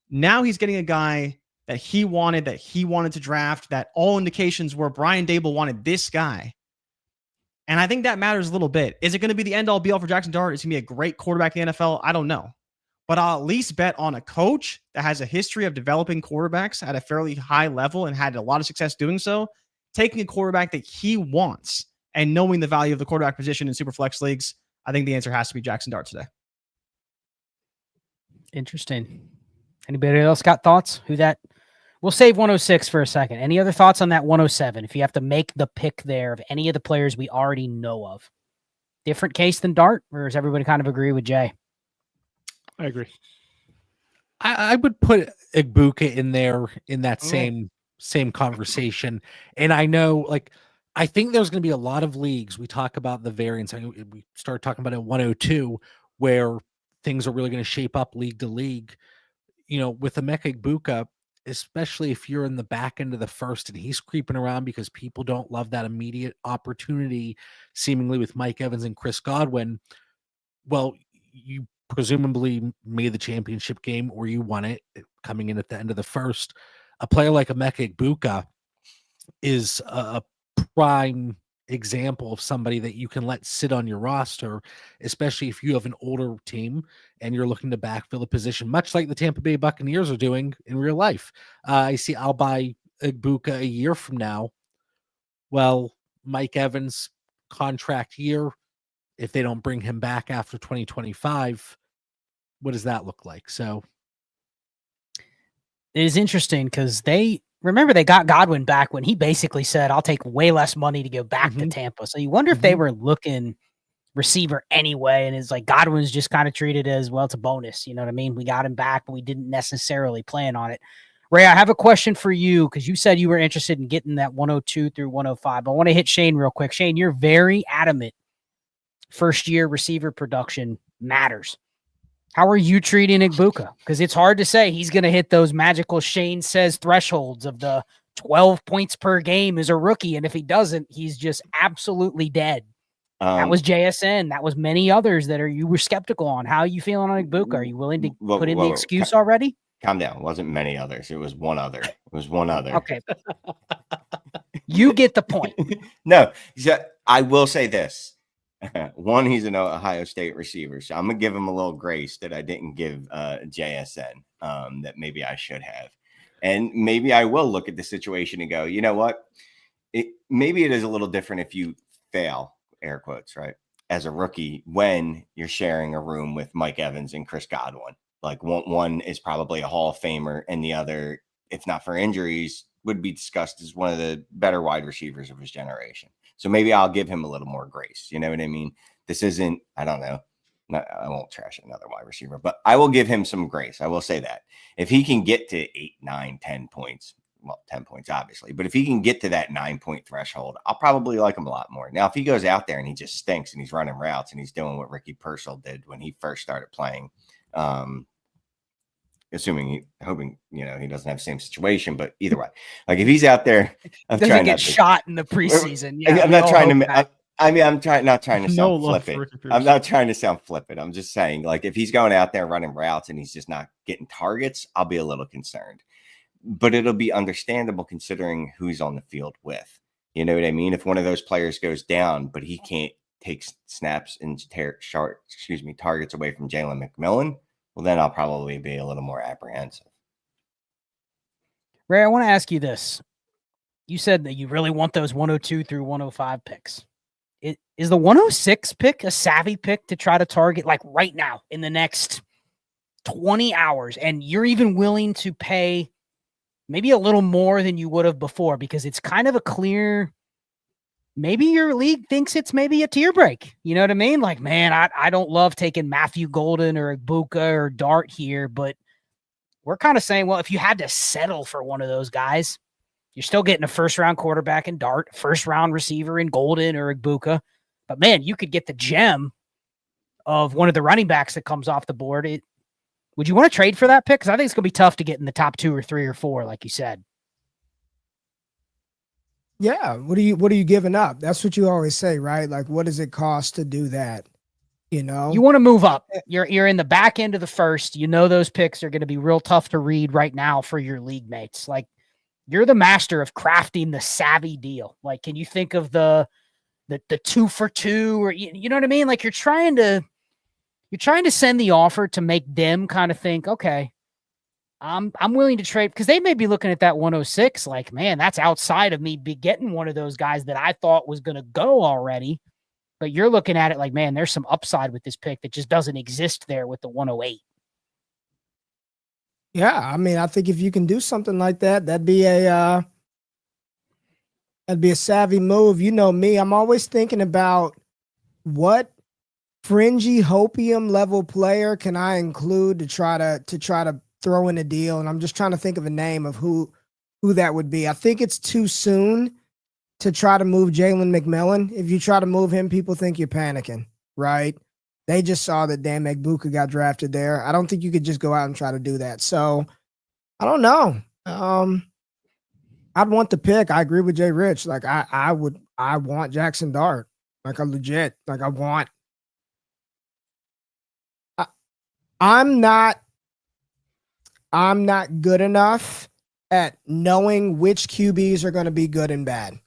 Now he's getting a guy that he wanted to draft, that all indications were Brian Daboll wanted this guy. And I think that matters a little bit. Is it going to be the end all be all for Jaxson Dart? Is he going to be a great quarterback in the NFL? I don't know. But I'll at least bet on a coach that has a history of developing quarterbacks at a fairly high level and had a lot of success doing so, taking a quarterback that he wants and knowing the value of the quarterback position in Superflex leagues. I think the answer has to be Jaxson Dart today. Interesting. Anybody else got thoughts? Who that We'll save 106 for a second. Any other thoughts on that 107? If you have to make the pick there of any of the players we already know of, different case than Dart, or does everybody kind of agree with Jay? I agree. I would put Igbokwe in there in that same conversation. And I know, like, I think there's going to be a lot of leagues. We talk about the variance. I mean, we start talking about it 102, where things are really going to shape up league to league. You know, with Emeka Igbokwe, especially if you're in the back end of the first and he's creeping around because people don't love that immediate opportunity, seemingly with Mike Evans and Chris Godwin. Well, you presumably made the championship game or you won it coming in at the end of the first. A player like Emeka Igbokwe is a prime example of somebody that you can let sit on your roster, especially if you have an older team and you're looking to backfill a position, much like the Tampa Bay Buccaneers are doing in real life. I'll buy Igbokwe a year from now. Well, Mike Evans contract year, if they don't bring him back after 2025, what does that look like? So it is interesting because they got Godwin back when he basically said, I'll take way less money to go back to Tampa. So you wonder if they were looking receiver anyway. And it's like Godwin's just kind of treated as, well, it's a bonus. You know what I mean? We got him back, but we didn't necessarily plan on it. Ray, I have a question for you because you said you were interested in getting that 102 through 105. I want to hit Shane real quick. Shane, you're very adamant first year receiver production matters. How are you treating Igbokwe? Because it's hard to say he's going to hit those magical Shane says thresholds of the 12 points per game as a rookie. And if he doesn't, he's just absolutely dead. That was JSN. That was many others that you were skeptical on. How are you feeling on Igbokwe? Are you willing to put in the excuse already? Calm down. It wasn't many others. It was one other. Okay. You get the point. No, I will say this. One, he's an Ohio State receiver, so I'm gonna give him a little grace that I didn't give JSN, that maybe I should have, and maybe I will look at the situation and go, you know what, maybe it is a little different if you fail, air quotes, right, as a rookie when you're sharing a room with Mike Evans and Chris Godwin. Like one is probably a Hall of Famer, and the other, if not for injuries, would be discussed as one of the better wide receivers of his generation. So maybe I'll give him a little more grace. You know what I mean? This isn't, I don't know. I won't trash another wide receiver, but I will give him some grace. I will say that. If he can get to 8, 9, 10 points, well, 10 points, obviously, but if he can get to that 9-point threshold, I'll probably like him a lot more. Now, if he goes out there and he just stinks and he's running routes and he's doing what Ricky Purcell did when he first started playing, hoping, you know, he doesn't have the same situation, but either way, like if he's out there, doesn't get shot in the preseason. Yeah, I'm not trying to. I'm not trying to sound flippant. I'm not trying to sound flippant. I'm just saying, like, if he's going out there running routes and he's just not getting targets, I'll be a little concerned. But it'll be understandable considering who he's on the field with. You know what I mean? If one of those players goes down, but he can't take snaps and targets away from Jalen McMillan, well, then I'll probably be a little more apprehensive. Ray, I want to ask you this. You said that you really want those 102 through 105 picks. Is the 106 pick a savvy pick to try to target like right now in the next 20 hours? And you're even willing to pay maybe a little more than you would have before because it's kind of a clear, maybe your league thinks it's maybe a tier break. You know what I mean? Like, man, I don't love taking Matthew Golden or Igbokwe or Dart here, but we're kind of saying, well, if you had to settle for one of those guys, you're still getting a first-round quarterback in Dart, first-round receiver in Golden or Igbokwe. But, man, you could get the gem of one of the running backs that comes off the board. Would you want to trade for that pick? Because I think it's going to be tough to get in the top 2 or 3 or 4, like you said. Yeah. What are you giving up? That's what you always say, right? Like, what does it cost to do that? You know, you want to move up. You're in the back end of the first. You know those picks are going to be real tough to read right now for your league mates. Like, you're the master of crafting the savvy deal. Like, can you think of the 2 for 2 or you know what I mean? Like, you're trying to send the offer to make them kind of think, okay, I'm willing to trade because they may be looking at that 106 like, man, that's outside of me getting one of those guys that I thought was going to go already. But you're looking at it like, man, there's some upside with this pick that just doesn't exist there with the 108. Yeah, I mean, I think if you can do something like that, that'd be a savvy move. You know me, I'm always thinking about what fringy hopium level player can I include to try to throw in a deal, and I'm just trying to think of a name of who that would be. I think it's too soon to try to move Jalen McMillan. If you try to move him, people think you're panicking, right? They just saw that Dan Magbuka got drafted there. I don't think you could just go out and try to do that. So I don't know. I'd want the pick. I agree with Jay Rich. Like I want Jaxson Dart. Like I legit. Like I'm not good enough at knowing which QBs are going to be good and bad.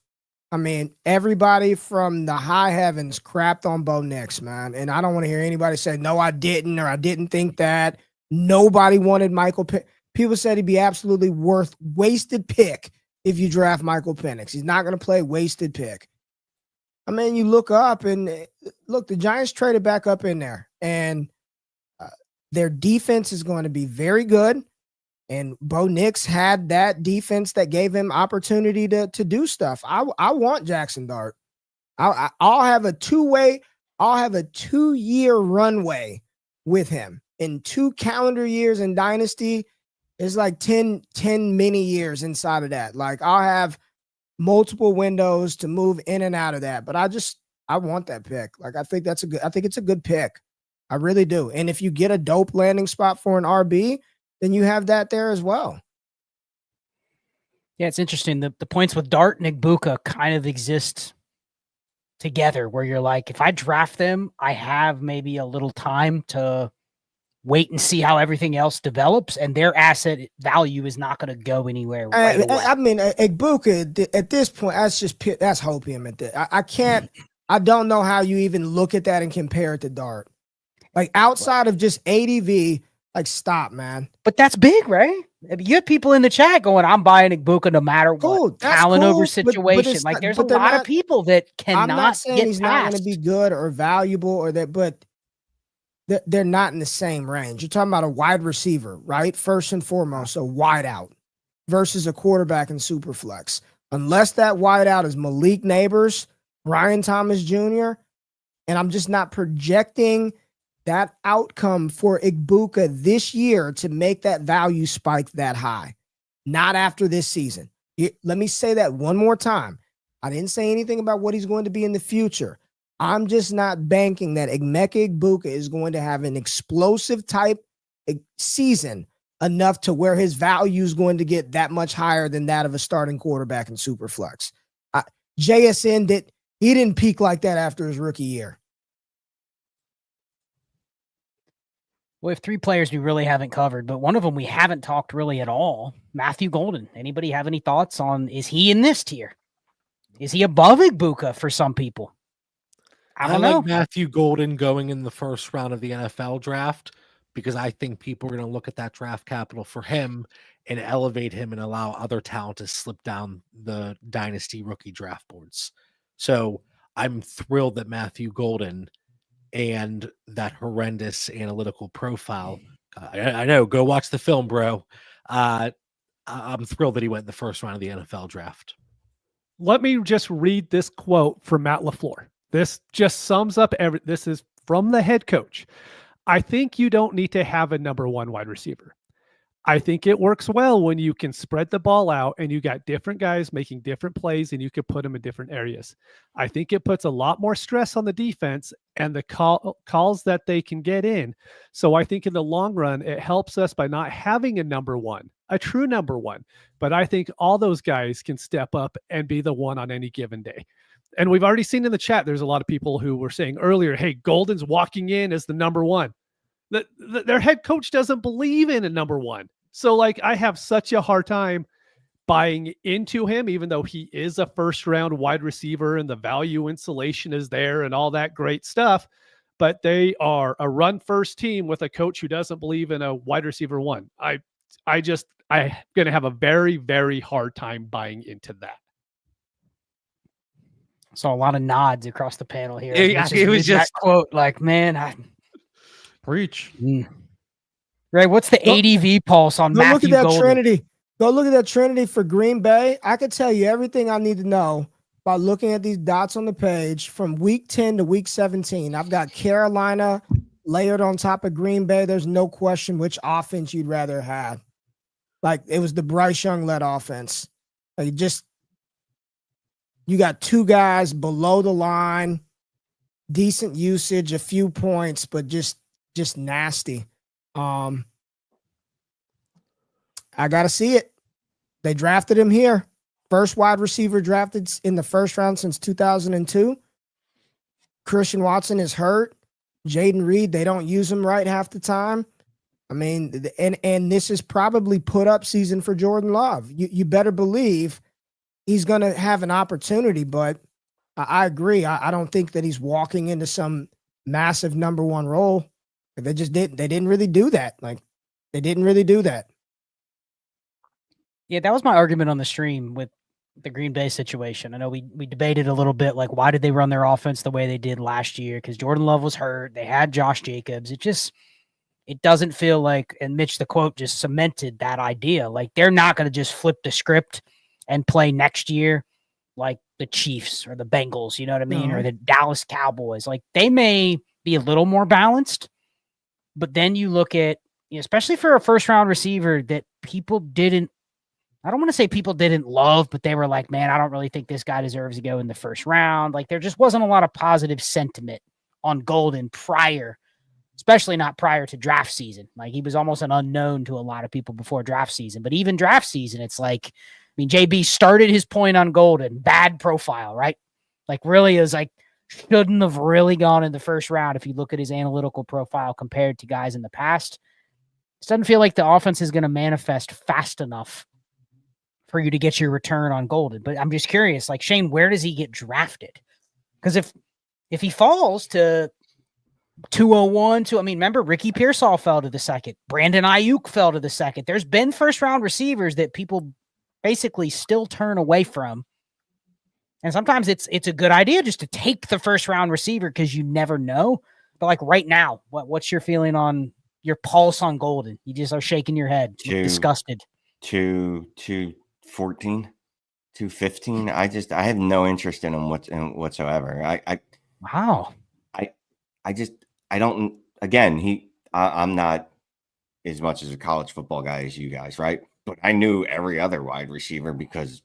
I mean, everybody from the high heavens crapped on Bo Nix, man. And I don't want to hear anybody say, no, I didn't, or I didn't think that. Nobody wanted Michael Penix. People said he'd be absolutely worth wasted pick if you draft Michael Penix. He's not going to play wasted pick. I mean, you look up and look, the Giants traded back up in there, and their defense is going to be very good. And Bo Nix had that defense that gave him opportunity to do stuff. I want Jaxson Dart. I'll have a 2-year runway with him. In 2 calendar years in Dynasty, it's like 10 mini years inside of that. Like I'll have multiple windows to move in and out of that. But I want that pick. Like I think it's a good pick. I really do. And if you get a dope landing spot for an RB, then you have that there as well. Yeah, it's interesting. The points with Dart and Igbuka kind of exist together where you're like, if I draft them, I have maybe a little time to wait and see how everything else develops, and their asset value is not going to go anywhere right away. I mean, Igbuka, at this point, that's hopium at this. I can't, I don't know how you even look at that and compare it to Dart. Like outside of just ADV, like stop, man. But that's big, right? You have people in the chat going, I'm buying Igbuka no matter what. Talent over situation. Like there's a lot of people that cannot. I'm not saying he's not going to be good or valuable or that, but they're not in the same range. You're talking about a wide receiver, right? First and foremost, a wide out versus a quarterback in super flex. Unless that wide out is Malik Neighbors, Brian Thomas Jr., and I'm just not projecting that outcome for Igbuka this year to make that value spike that high. Not after this season. Let me say that one more time. I didn't say anything about what he's going to be in the future. I'm just not banking that Emeka Igbuka is going to have an explosive type season enough to where his value is going to get that much higher than that of a starting quarterback in Superflex. JSN didn't peak like that after his rookie year. We have 3 players we really haven't covered, but one of them we haven't talked really at all. Matthew Golden. Anybody have any thoughts on, is he in this tier? Is he above Igbuka for some people? I don't know. Like Matthew Golden going in the first round of the NFL draft because I think people are going to look at that draft capital for him and elevate him and allow other talent to slip down the Dynasty rookie draft boards. So I'm thrilled that Matthew Golden and that horrendous analytical profile. I know, go watch the film, bro. I'm thrilled that he went in the first round of the NFL draft. Let me just read this quote from Matt LaFleur. This just sums up this is from the head coach. I think you don't need to have a number 1 wide receiver. I think it works well when you can spread the ball out and you got different guys making different plays and you can put them in different areas. I think it puts a lot more stress on the defense and the calls that they can get in. So I think in the long run, it helps us by not having a number 1, a true number 1. But I think all those guys can step up and be the one on any given day. And we've already seen in the chat, there's a lot of people who were saying earlier, hey, Golden's walking in as the number 1. Their head coach doesn't believe in a number 1. So like I have such a hard time buying into him, even though he is a first round wide receiver and the value insulation is there and all that great stuff. But they are a run first team with a coach who doesn't believe in a wide receiver 1. I'm going to have a very, very hard time buying into that. Saw a lot of nods across the panel here. Yeah, it was just that quote like, man, preach. Ray, what's the ADV pulse on Go look Matthew at that Golden? Trinity. Go look at that Trinity for Green Bay. I could tell you everything I need to know by looking at these dots on the page from week 10 to week 17. I've got Carolina layered on top of Green Bay. There's no question which offense you'd rather have. Like, it was the Bryce Young led offense. Like, you got two guys below the line, decent usage, a few points, but just nasty. I got to see it. They drafted him here. First wide receiver drafted in the first round since 2002. Christian Watson is hurt. Jaden Reed, they don't use him right half the time. I mean, and this is probably put up season for Jordan Love. You better believe he's going to have an opportunity, but I agree. I don't think that he's walking into some massive number one role. They didn't really do that. Like, they didn't really do that. Yeah, that was my argument on the stream with the Green Bay situation. I know we debated a little bit, like, why did they run their offense the way they did last year? Because Jordan Love was hurt. They had Josh Jacobs. It doesn't feel like, and Mitch, the quote, just cemented that idea. Like, they're not going to just flip the script and play next year like the Chiefs or the Bengals, you know what I mean? Or the Dallas Cowboys. Like, they may be a little more balanced, but then you look at, especially for a first round receiver that people didn't, I don't want to say people didn't love, but they were like, man, I don't really think this guy deserves to go in the first round. Like, there just wasn't a lot of positive sentiment on Golden prior, especially not prior to draft season. Like, he was almost an unknown to a lot of people before draft season. But even draft season, it's like, I mean, JB started his point on Golden, bad profile, right? Like, really is like, shouldn't have really gone in the first round if you look at his analytical profile compared to guys in the past. It doesn't feel like the offense is going to manifest fast enough for you to get your return on Golden. But I'm just curious, like, Shane, where does he get drafted? Because if he falls to 201, remember Ricky Pearsall fell to the second. Brandon Ayuk fell to the second. There's been first round receivers that people basically still turn away from. And sometimes it's a good idea just to take the first round receiver because you never know. But like right now, what's your feeling on your pulse on Golden? You just are shaking your head, disgusted. 214, 215. I have no interest in him whatsoever. I'm not as much as a college football guy as you guys, right? But I knew every other wide receiver because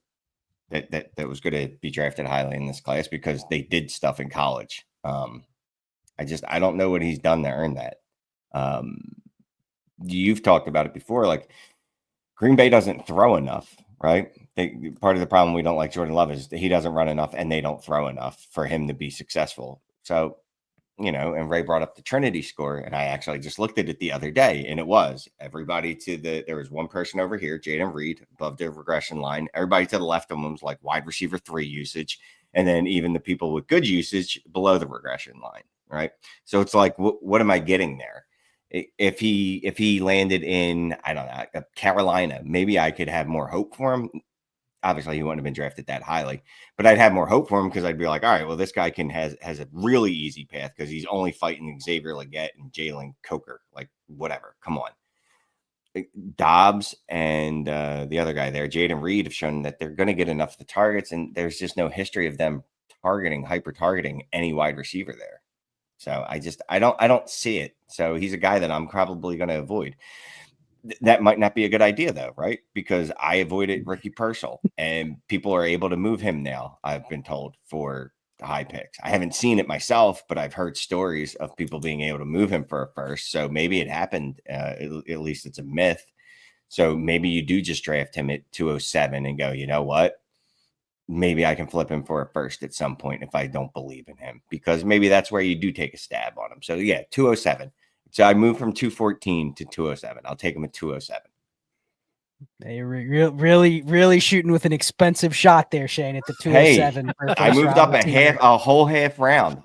that was going to be drafted highly in this class because they did stuff in college. I don't know what he's done to earn that. You've talked about it before. Like, Green Bay doesn't throw enough, right? Part of the problem we don't like Jordan Love is that he doesn't run enough and they don't throw enough for him to be successful. So, and Ray brought up the Trinity score, and I actually just looked at it the other day, and it was everybody there was one person over here, Jaden Reed, above the regression line. Everybody to the left of him was like wide receiver 3 usage, and then even the people with good usage below the regression line, right? So it's like, what am I getting there? If he landed in, I don't know, Carolina, maybe I could have more hope for him. Obviously, he wouldn't have been drafted that highly, but I'd have more hope for him because I'd be like, all right, well, this guy has a really easy path because he's only fighting Xavier Legette and Jalen Coker. Like, whatever. Come on. Dobbs and the other guy there, Jaden Reed, have shown that they're going to get enough of the targets, and there's just no history of them hyper-targeting any wide receiver there. So I don't see it. So he's a guy that I'm probably going to avoid. That might not be a good idea, though, right? Because I avoided Ricky Pearsall, and people are able to move him now, I've been told, for high picks. I haven't seen it myself, but I've heard stories of people being able to move him for a first. So maybe it happened. At least it's a myth. So maybe you do just draft him at 207 and go, you know what? Maybe I can flip him for a first at some point if I don't believe in him, because maybe that's where you do take a stab on him. So yeah, 207. So I moved from 214 to 207. I'll take him at 207. They really shooting with an expensive shot there, Shane, at the 207. Hey, I moved up a whole half round.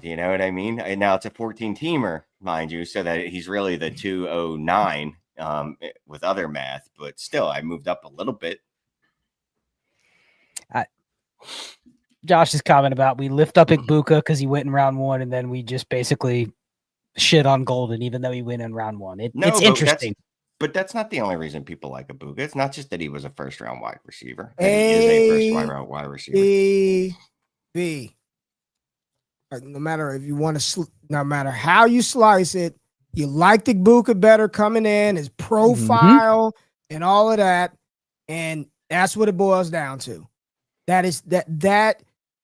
You know what I mean? And now it's a 14-teamer, mind you, so that he's really the 209 with other math. But still, I moved up a little bit. Josh's comment about we lift up Igbuka because he went in round 1, and then we just basically shit on Golden, even though he went in round one. It's but interesting. But that's not the only reason people like Ibuka. It's not just that he was a first-round wide receiver. And he is a first-round wide receiver. B. No matter if you want to, no matter how you slice it, you liked Ibuka better coming in, his profile and all of that, and that's what it boils down to. That is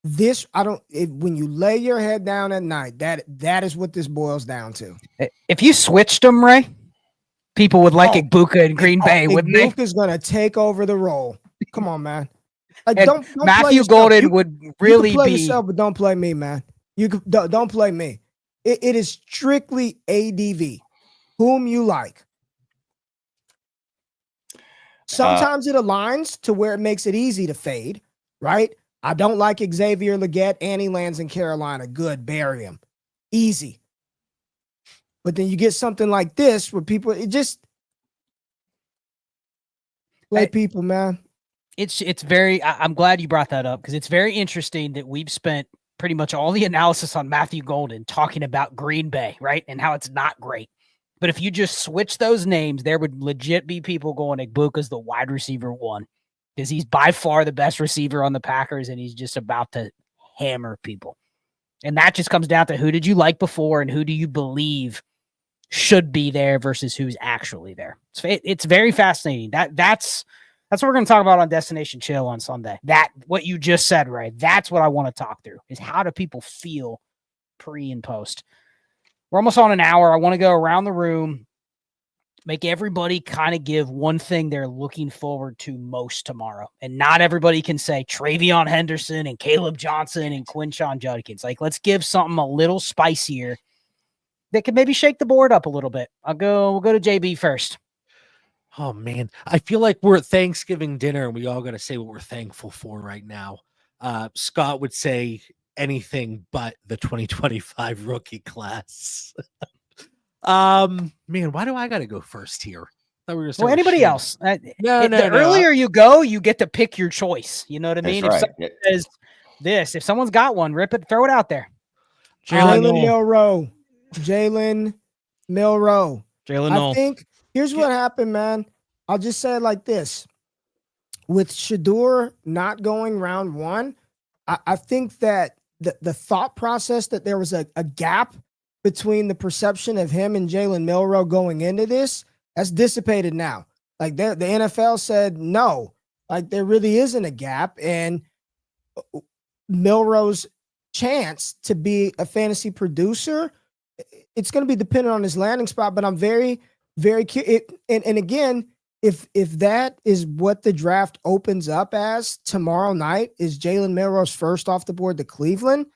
this. When you lay your head down at night, that is what this boils down to. If you switched them, Ray, people would like Ibuka in Green Bay, wouldn't they? Ibuka's gonna take over the role. Come on, man. Like, don't Matthew Golden would really play be yourself, but don't play me, man. Don't play me. It is strictly ADV, whom you like. Sometimes it aligns to where it makes it easy to fade, right? I don't like Xavier Legette, and he lands in Carolina. Good, bury him. Easy. But then you get something like this where people, it just play people, man. It's very, I'm glad you brought that up because it's very interesting that we've spent pretty much all the analysis on Matthew Golden talking about Green Bay, right? And how it's not great. But if you just switch those names, there would legit be people going, Ibuka's the wide receiver one because he's by far the best receiver on the Packers and he's just about to hammer people. And that just comes down to who did you like before and who do you believe should be there versus who's actually there. It's very fascinating. That's what we're going to talk about on Destination Chill on Sunday. That what you just said, Ray. That's what I want to talk through is how do people feel pre and post. We're almost on an hour. I want to go around the room, make everybody kind of give one thing they're looking forward to most tomorrow. And not everybody can say Travion Henderson and Caleb Johnson and Quinshon Judkins. Like, let's give something a little spicier that could maybe shake the board up a little bit. We'll go to JB first. Oh, man. I feel like we're at Thanksgiving dinner and we all got to say what we're thankful for right now. Scott would say anything but the 2025 rookie class. Man, why do I got to go first here? Well, anybody else? No. Earlier you go, you get to pick your choice. You know what I mean? That's if someone says this, if someone's got one, rip it, throw it out there. Jalen Milroe. I think here's what happened, man. I'll just say it like this. With Shedeur not going round one, I think that the thought process that there was a gap between the perception of him and Jalen Milroe going into this, that's dissipated now. Like the NFL said, no, like there really isn't a gap. And Milroe's chance to be a fantasy producer, it's going to be dependent on his landing spot, but I'm very, very curious. And again, if that is what the draft opens up as tomorrow night, is Jalen Milroe's first off the board to Cleveland,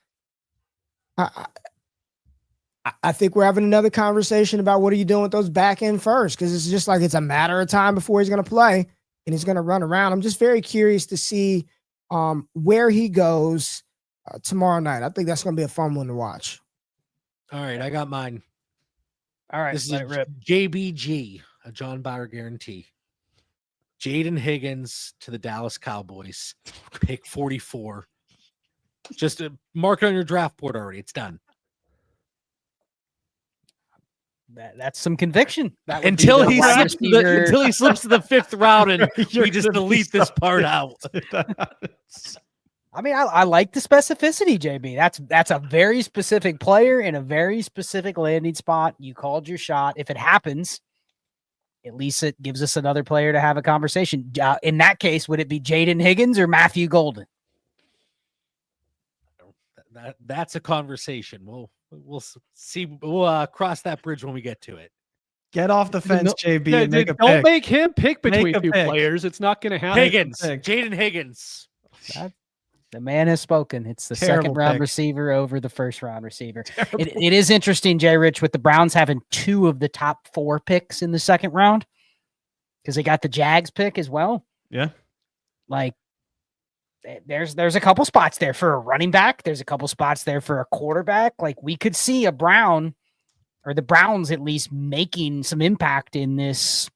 I think we're having another conversation about what are you doing with those back end first, because it's just like it's a matter of time before he's going to play and he's going to run around. I'm just very curious to see where he goes tomorrow night. I think that's going to be a fun one to watch. All right, I got mine. All right, this is let it rip. JBG, a John Bauer guarantee. Jaden Higgins to the Dallas Cowboys, pick 44. Just mark it on your draft board already. It's done. That's some conviction. Until he slips to the fifth round and we just delete this part out. I mean, I like the specificity, JB. That's a very specific player in a very specific landing spot. You called your shot. If it happens, at least it gives us another player to have a conversation. In that case, would it be Jaden Higgins or Matthew Golden? That's a conversation. We'll see. We'll cross that bridge when we get to it. Get off the fence, JB. And don't make him pick between two players. It's not going to happen. Jaden Higgins. The man has spoken. It's the second round receiver over the first round receiver. It is interesting, Jay Rich, with the Browns having 2 of the top 4 picks in the second round because they got the Jags pick as well. Yeah. Like there's a couple spots there for a running back. There's a couple spots there for a quarterback. Like we could see a Brown or the Browns at least making some impact in this,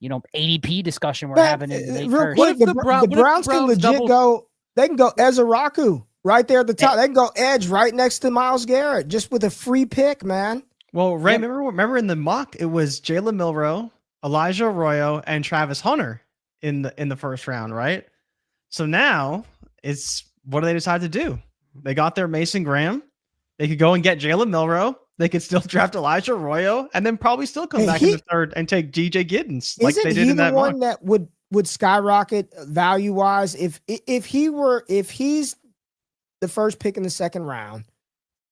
ADP discussion we're having in the first. What if the Browns can legit go? They can go Ezraku right there at the top. They can go edge right next to Myles Garrett just with a free pick, man. Well, Ray, Yep. remember in the mock, it was Jalen Milroe, Elijah Arroyo, and Travis Hunter in the first round, right? So now it's what do they decide to do? They got their Mason Graham. They could go and get Jalen Milroe. They could still draft Elijah Arroyo, and then probably still come back in the third and take DJ Giddens like they did in that mock. Isn't he the one that would skyrocket value wise if he's the first pick in the second round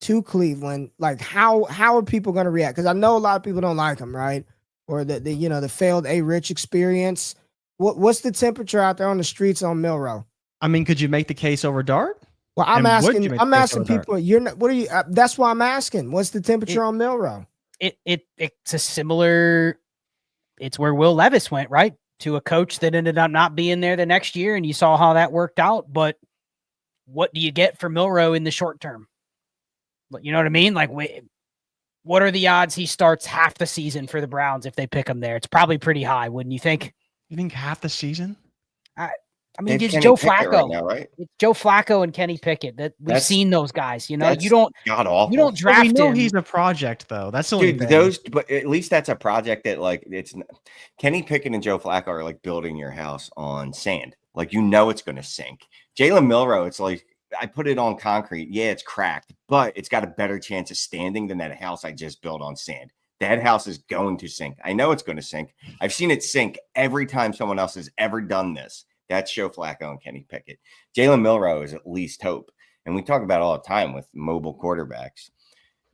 to Cleveland? Like how are people going to react? Because I know a lot of people don't like him, right? Or the failed A-Rich experience. What's the temperature out there on the streets on Milroe? I mean, could you make the case over Dart? Well, I'm asking people. You're not. What are you? That's why I'm asking. What's the temperature on Milroe? It's a similar. It's where Will Levis went, right? To a coach that ended up not being there the next year, and you saw how that worked out. But what do you get for Milroe in the short term? You know what I mean? Like, what are the odds he starts half the season for the Browns if they pick him there? It's probably pretty high, wouldn't you think? You think half the season? I mean, it's Kenny Joe Pickett Flacco, right now, right? It's Joe Flacco and Kenny Pickett. That we've seen those guys. You know, you don't draft we know him. He's a project, though. That's the only thing. But at least that's a project that it's Kenny Pickett and Joe Flacco are like building your house on sand. Like it's going to sink. Jalen Milroe, it's like I put it on concrete. Yeah, it's cracked, but it's got a better chance of standing than that house I just built on sand. That house is going to sink. I know it's going to sink. I've seen it sink every time someone else has ever done this. That's Joe Flacco and Kenny Pickett. Jalen Milroe is at least hope. And we talk about it all the time with mobile quarterbacks.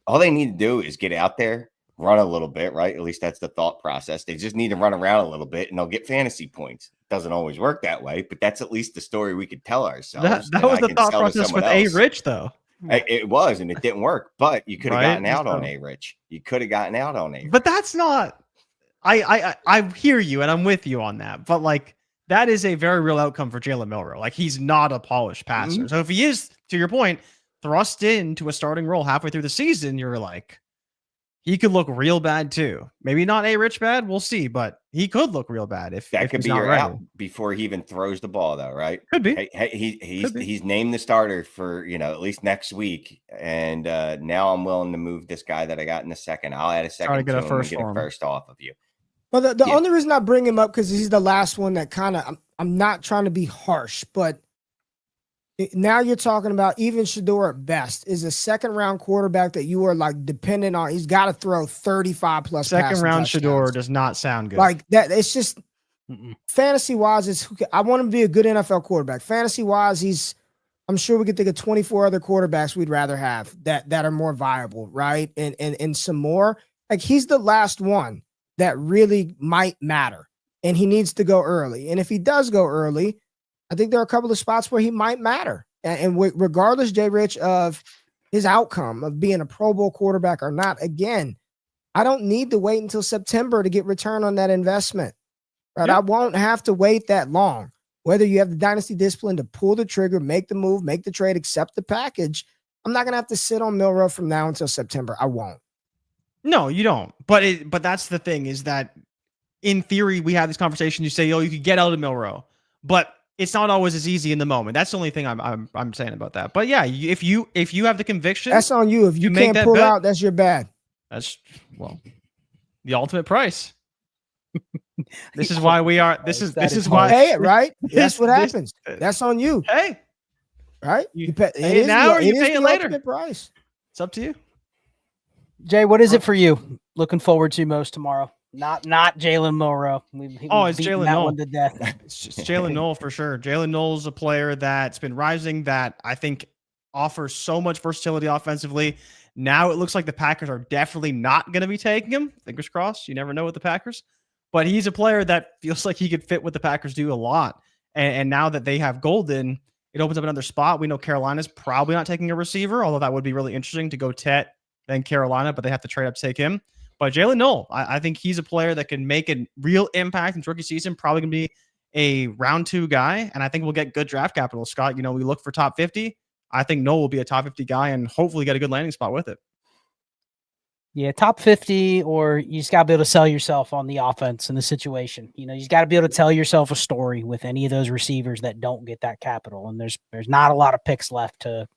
All they need to do is get out there, run a little bit, right? At least that's the thought process. They just need to run around a little bit and they'll get fantasy points. Doesn't always work that way, but that's at least the story we could tell ourselves. That was the thought process with A-Rich, though. It was, and it didn't work, but you could have gotten out on A-Rich. You could have gotten out on A-Rich. But that's not – I hear you, and I'm with you on that. But, like, that is a very real outcome for Jalen Milroe. Like, he's not a polished passer. Mm-hmm. So if he is, to your point, thrust into a starting role halfway through the season, you're like, he could look real bad too. Maybe not A-Rich bad, we'll see, but he could look real bad if could be your out before he even throws the ball, though, right? Could be. He's named the starter for at least next week, and now I'm willing to move this guy that I got in the second. I'll add a second to get a first off of you. Well, the only reason I bring him up because he's the last one that kind of I'm not trying to be harsh, but now you're talking about even shedeur at best is a second round quarterback that you are like dependent on. He's got to throw 35 plus. Second round shedeur does not sound good. Like that. It's just fantasy wise. I want him to be a good NFL quarterback. Fantasy wise, I'm sure we could think of 24 other quarterbacks we'd rather have that are more viable, right? And some more. Like he's the last one that really might matter, and he needs to go early. And if he does go early, I think there are a couple of spots where he might matter. And regardless, Jay Rich, of his outcome of being a Pro Bowl quarterback or not, again, I don't need to wait until September to get return on that investment. Right? Yep. I won't have to wait that long. Whether you have the dynasty discipline to pull the trigger, make the move, make the trade, accept the package, I'm not going to have to sit on Milroe from now until September. I won't. No, you don't. But that's the thing is that in theory, we have this conversation. You say, you could get out of Milroe, but it's not always as easy in the moment. That's the only thing I'm saying about that. But yeah, if you have the conviction, that's on you. If you can't pull out, that's your bad. That's the ultimate price. This is why we are. This is why. Pay it, right? That's what happens. That's on you. Hey, right? You pay it now or you pay it later. Price. It's up to you. Jay, what is it for you? Looking forward to most tomorrow. Not Jalen Milroe. It's Jalen Noel to death. It's Jalen Noel for sure. Jalen Noel's a player that's been rising that I think offers so much versatility offensively. Now it looks like the Packers are definitely not going to be taking him. Fingers crossed. You never know with the Packers. But he's a player that feels like he could fit what the Packers do a lot. And now that they have Golden, it opens up another spot. We know Carolina's probably not taking a receiver, although that would be really interesting to go Tet, then Carolina, but they have to trade up to take him. But Jalen Noel, I think he's a player that can make a real impact in his rookie season, probably going to be a round 2 guy, and I think we'll get good draft capital, Scott. We look for top 50. I think Noel will be a top 50 guy and hopefully get a good landing spot with it. Yeah, top 50, or you just got to be able to sell yourself on the offense and the situation. You just got to be able to tell yourself a story with any of those receivers that don't get that capital, and there's not a lot of picks left to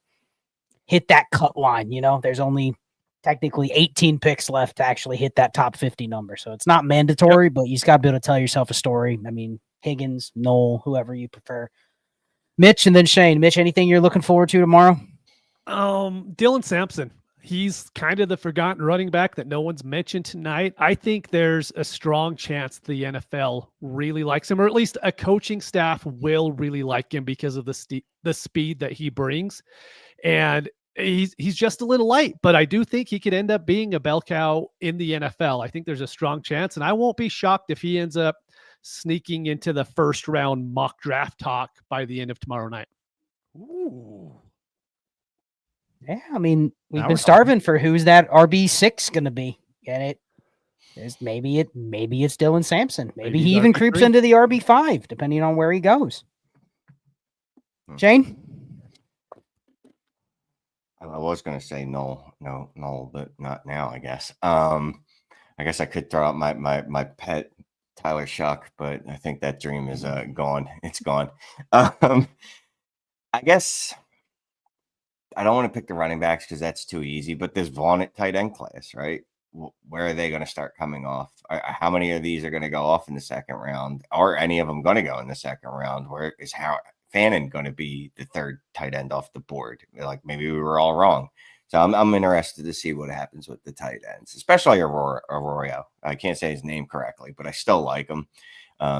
hit that cut line. There's only technically 18 picks left to actually hit that top 50 number. So it's not mandatory, but you just got to be able to tell yourself a story. I mean, Higgins, Noel, whoever you prefer. Mitch and then Shane. Mitch, anything you're looking forward to tomorrow? Dylan Sampson. He's kind of the forgotten running back that no one's mentioned tonight. I think there's a strong chance the NFL really likes him, or at least a coaching staff will really like him because of the speed that he brings. And he's just a little light, but I do think he could end up being a bell cow in the NFL. I think there's a strong chance, and I won't be shocked if he ends up sneaking into the first round mock draft talk by the end of tomorrow night. Ooh. Yeah, I mean, we've Now been we're starving for who's that RB6 going to be. And maybe it's Dylan Sampson. Maybe Maybe he he's even RB3. creeps into the RB5, depending on where he goes. Shane? I was going to say no, but not now, I guess. I guess I could throw out my pet Tyler Shuck, but I think that dream is gone. It's gone. I guess I don't want to pick the running backs because that's too easy, but this Vaughn at tight end class, right? Where are they going to start coming off? How many of these are going to go off in the second round? Are any of them going to go in the second round? Where is Fannin going to be the third tight end off the board? Like maybe we were all wrong. So I'm interested to see what happens with the tight ends, especially Arroyo. I can't say his name correctly, but I still like him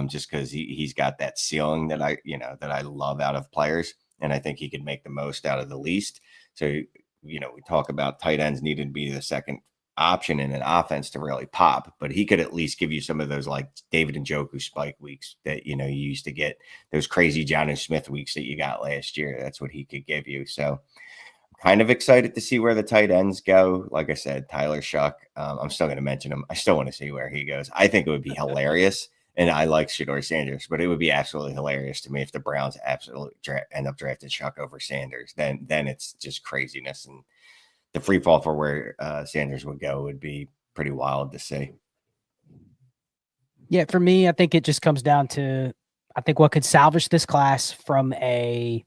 just because he's got that ceiling that I love out of players. And I think he could make the most out of the least. So, we talk about tight ends needing to be the second option in an offense to really pop, but he could at least give you some of those like David Njoku spike weeks that, you used to get, those crazy Jonnu Smith weeks that you got last year. That's what he could give you. So I'm kind of excited to see where the tight ends go. Like I said, Tyler Shuck, I'm still going to mention him. I still want to see where he goes. I think it would be hilarious. And I like shedeur Sanders, but it would be absolutely hilarious to me if the Browns absolutely end up drafting Shuck over Sanders. Then it's just craziness, and the free fall for where Sanders would go would be pretty wild to see. Yeah, for me, I think it just comes down to what could salvage this class from a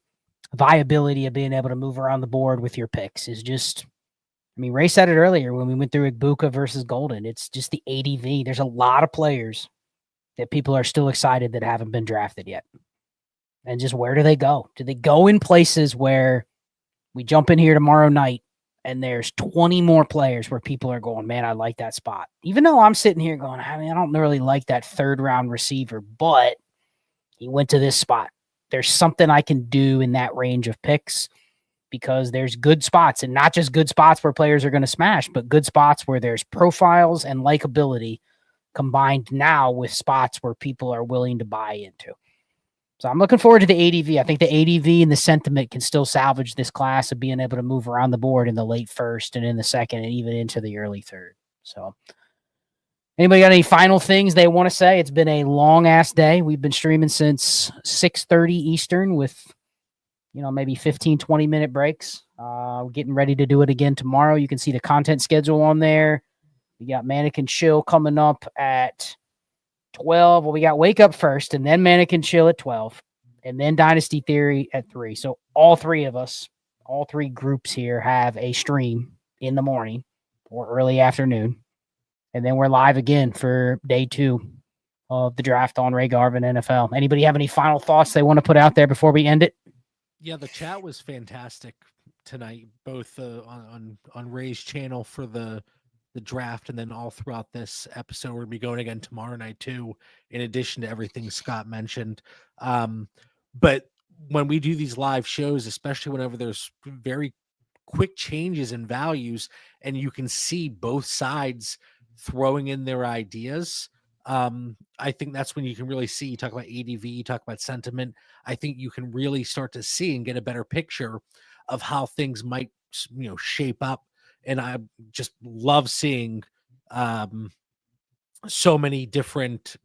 viability of being able to move around the board with your picks is just. I mean, Ray said it earlier when we went through Igbuka versus Golden. It's just the ADV. There's a lot of players that people are still excited that haven't been drafted yet. And just where do they go? Do they go in places where we jump in here tomorrow night and there's 20 more players where people are going, man, I like that spot. Even though I'm sitting here going, I don't really like that third round receiver, but he went to this spot. There's something I can do in that range of picks because there's good spots, and not just good spots where players are going to smash, but good spots where there's profiles and likability combined now with spots where people are willing to buy into. So I'm looking forward to the ADV. I think the ADV and the sentiment can still salvage this class of being able to move around the board in the late first and in the second and even into the early third. So anybody got any final things they want to say? It's been a long ass day. We've been streaming since 6:30 Eastern with, maybe 15, 20 minute breaks. We're getting ready to do it again tomorrow. You can see the content schedule on there. We got Mannequin Chill coming up at 12. Well, we got Wake Up first, and then Mannequin Chill at 12, and then Dynasty Theory at 3. So all three of us, all three groups here have a stream in the morning or early afternoon. And then we're live again for day 2 of the draft on Ray Garvin NFL. Anybody have any final thoughts they want to put out there before we end it? Yeah, the chat was fantastic tonight, both on Ray's channel for the draft, and then all throughout this episode. We're going to be going again tomorrow night too, in addition to everything Scott mentioned. But when we do these live shows, especially whenever there's very quick changes in values and you can see both sides throwing in their ideas, I think that's when you can really see. You talk about ADV, you talk about sentiment. I think you can really start to see and get a better picture of how things might, shape up. And I just love seeing so many different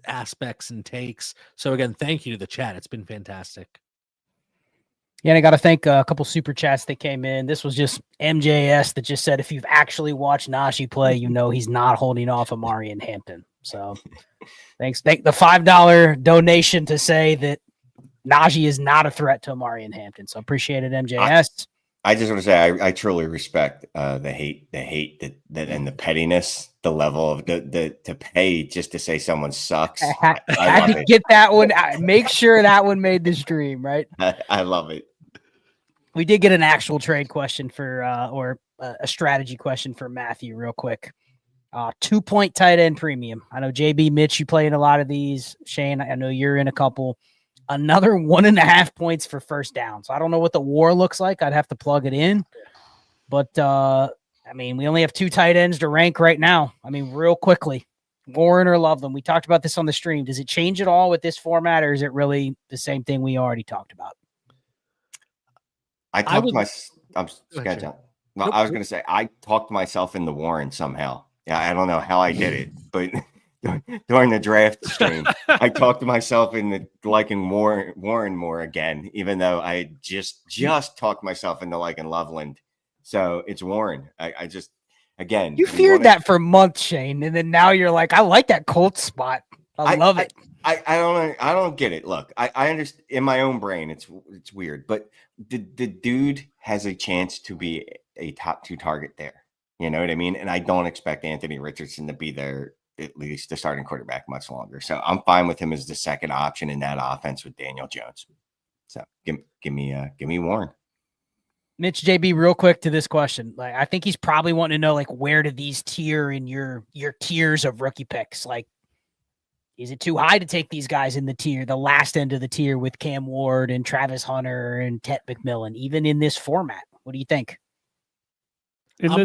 aspects and takes. So again, thank you to the chat. It's been fantastic. Yeah, and I got to thank a couple super chats that came in. This was just MJS that just said, if you've actually watched Najee play, he's not holding off Amari in Hampton. So thanks. Thank the $5 donation to say that Najee is not a threat to Amari in Hampton. So appreciate it, MJS. I just want to say I truly respect the hate that and the pettiness, the level of the to pay just to say someone sucks. I had love to it. get that one. Make sure that one made the stream, right? I love it. We did get an actual trade question for or a strategy question for Matthew real quick. 2-point tight end premium. I know JB, Mitch, you play in a lot of these. Shane, I know you're in a couple. Another 1.5 points for first down. So I don't know what the war looks like. I'd have to plug it in. But I mean, we only have 2 tight ends to rank right now. I mean, real quickly, Warren or Loveland. We talked about this on the stream. Does it change at all with this format, or is it really the same thing we already talked about? I talked to I'm ahead, John. No, I was going to say I talked myself into Warren somehow. Yeah, I don't know how I did it, but during the draft stream, I talked to myself into liking Warren more again, even though I just talked myself into liking Loveland. So it's Warren. I just, again, you feared that for months, Shane, and then now you're like, I like that Colts spot. I love it. I don't get it. Look, I understand in my own brain. It's weird, but the dude has a chance to be a top 2 target there. You know what I mean? And I don't expect Anthony Richardson to be there, at least the starting quarterback, much longer. So I'm fine with him as the second option in that offense with Daniel Jones. So give me Warren. Mitch, JB, real quick to this question. Like, I think he's probably wanting to know, like, where do these tier in your tiers of rookie picks? Like, is it too high to take these guys in the last end of the tier with Cam Ward and Travis Hunter and Tet McMillan, even in this format? What do you think? I'm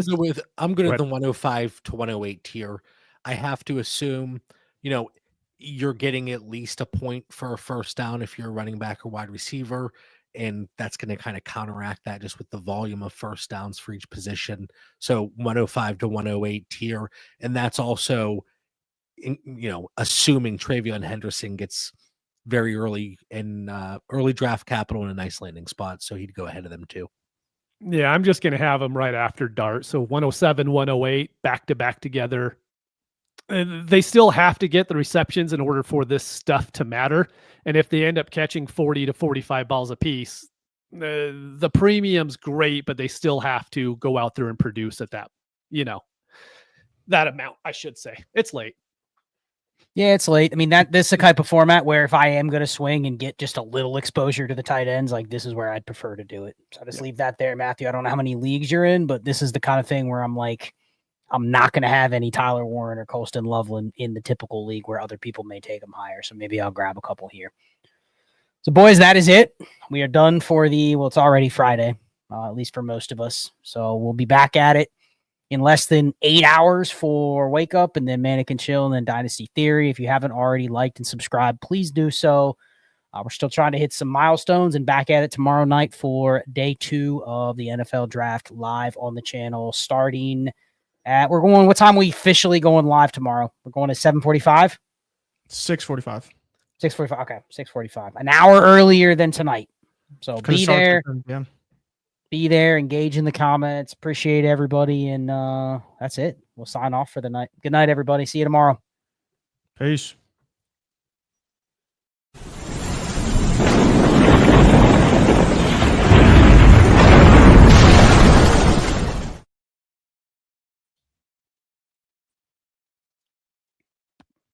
good with the 105 to 108 tier. I have to assume, you're getting at least a point for a first down if you're a running back or wide receiver, and that's going to kind of counteract that just with the volume of first downs for each position. So 105 to 108 tier, and that's also, assuming Travion Henderson gets very early in early draft capital in a nice landing spot, so he'd go ahead of them too. Yeah, I'm just going to have them right after Dart. So 107, 108, back to back together. They still have to get the receptions in order for this stuff to matter. And if they end up catching 40 to 45 balls a piece, the premium's great, but they still have to go out there and produce at that, that amount, I should say. It's late. Yeah, it's late. I mean, this is the type of format where if I am going to swing and get just a little exposure to the tight ends, like this is where I'd prefer to do it. So I just leave that there, Matthew. I don't know how many leagues you're in, but this is the kind of thing where I'm like, I'm not going to have any Tyler Warren or Colston Loveland in the typical league where other people may take them higher. So maybe I'll grab a couple here. So boys, that is it. We are done for it's already Friday, at least for most of us. So we'll be back at it in less than 8 hours for Wake Up, and then Mannequin Chill, and then Dynasty Theory. If you haven't already liked and subscribed, please do so. We're still trying to hit some milestones, and back at it tomorrow night for day 2 of the NFL Draft live on the channel, starting at, what time are we officially going live tomorrow? We're going at 7:45? 6:45. 6:45. Okay, 6:45. An hour earlier than tonight. So be there. Yeah. Be there, engage in the comments. Appreciate everybody, and that's it. We'll sign off for the night. Good night, everybody. See you tomorrow. Peace.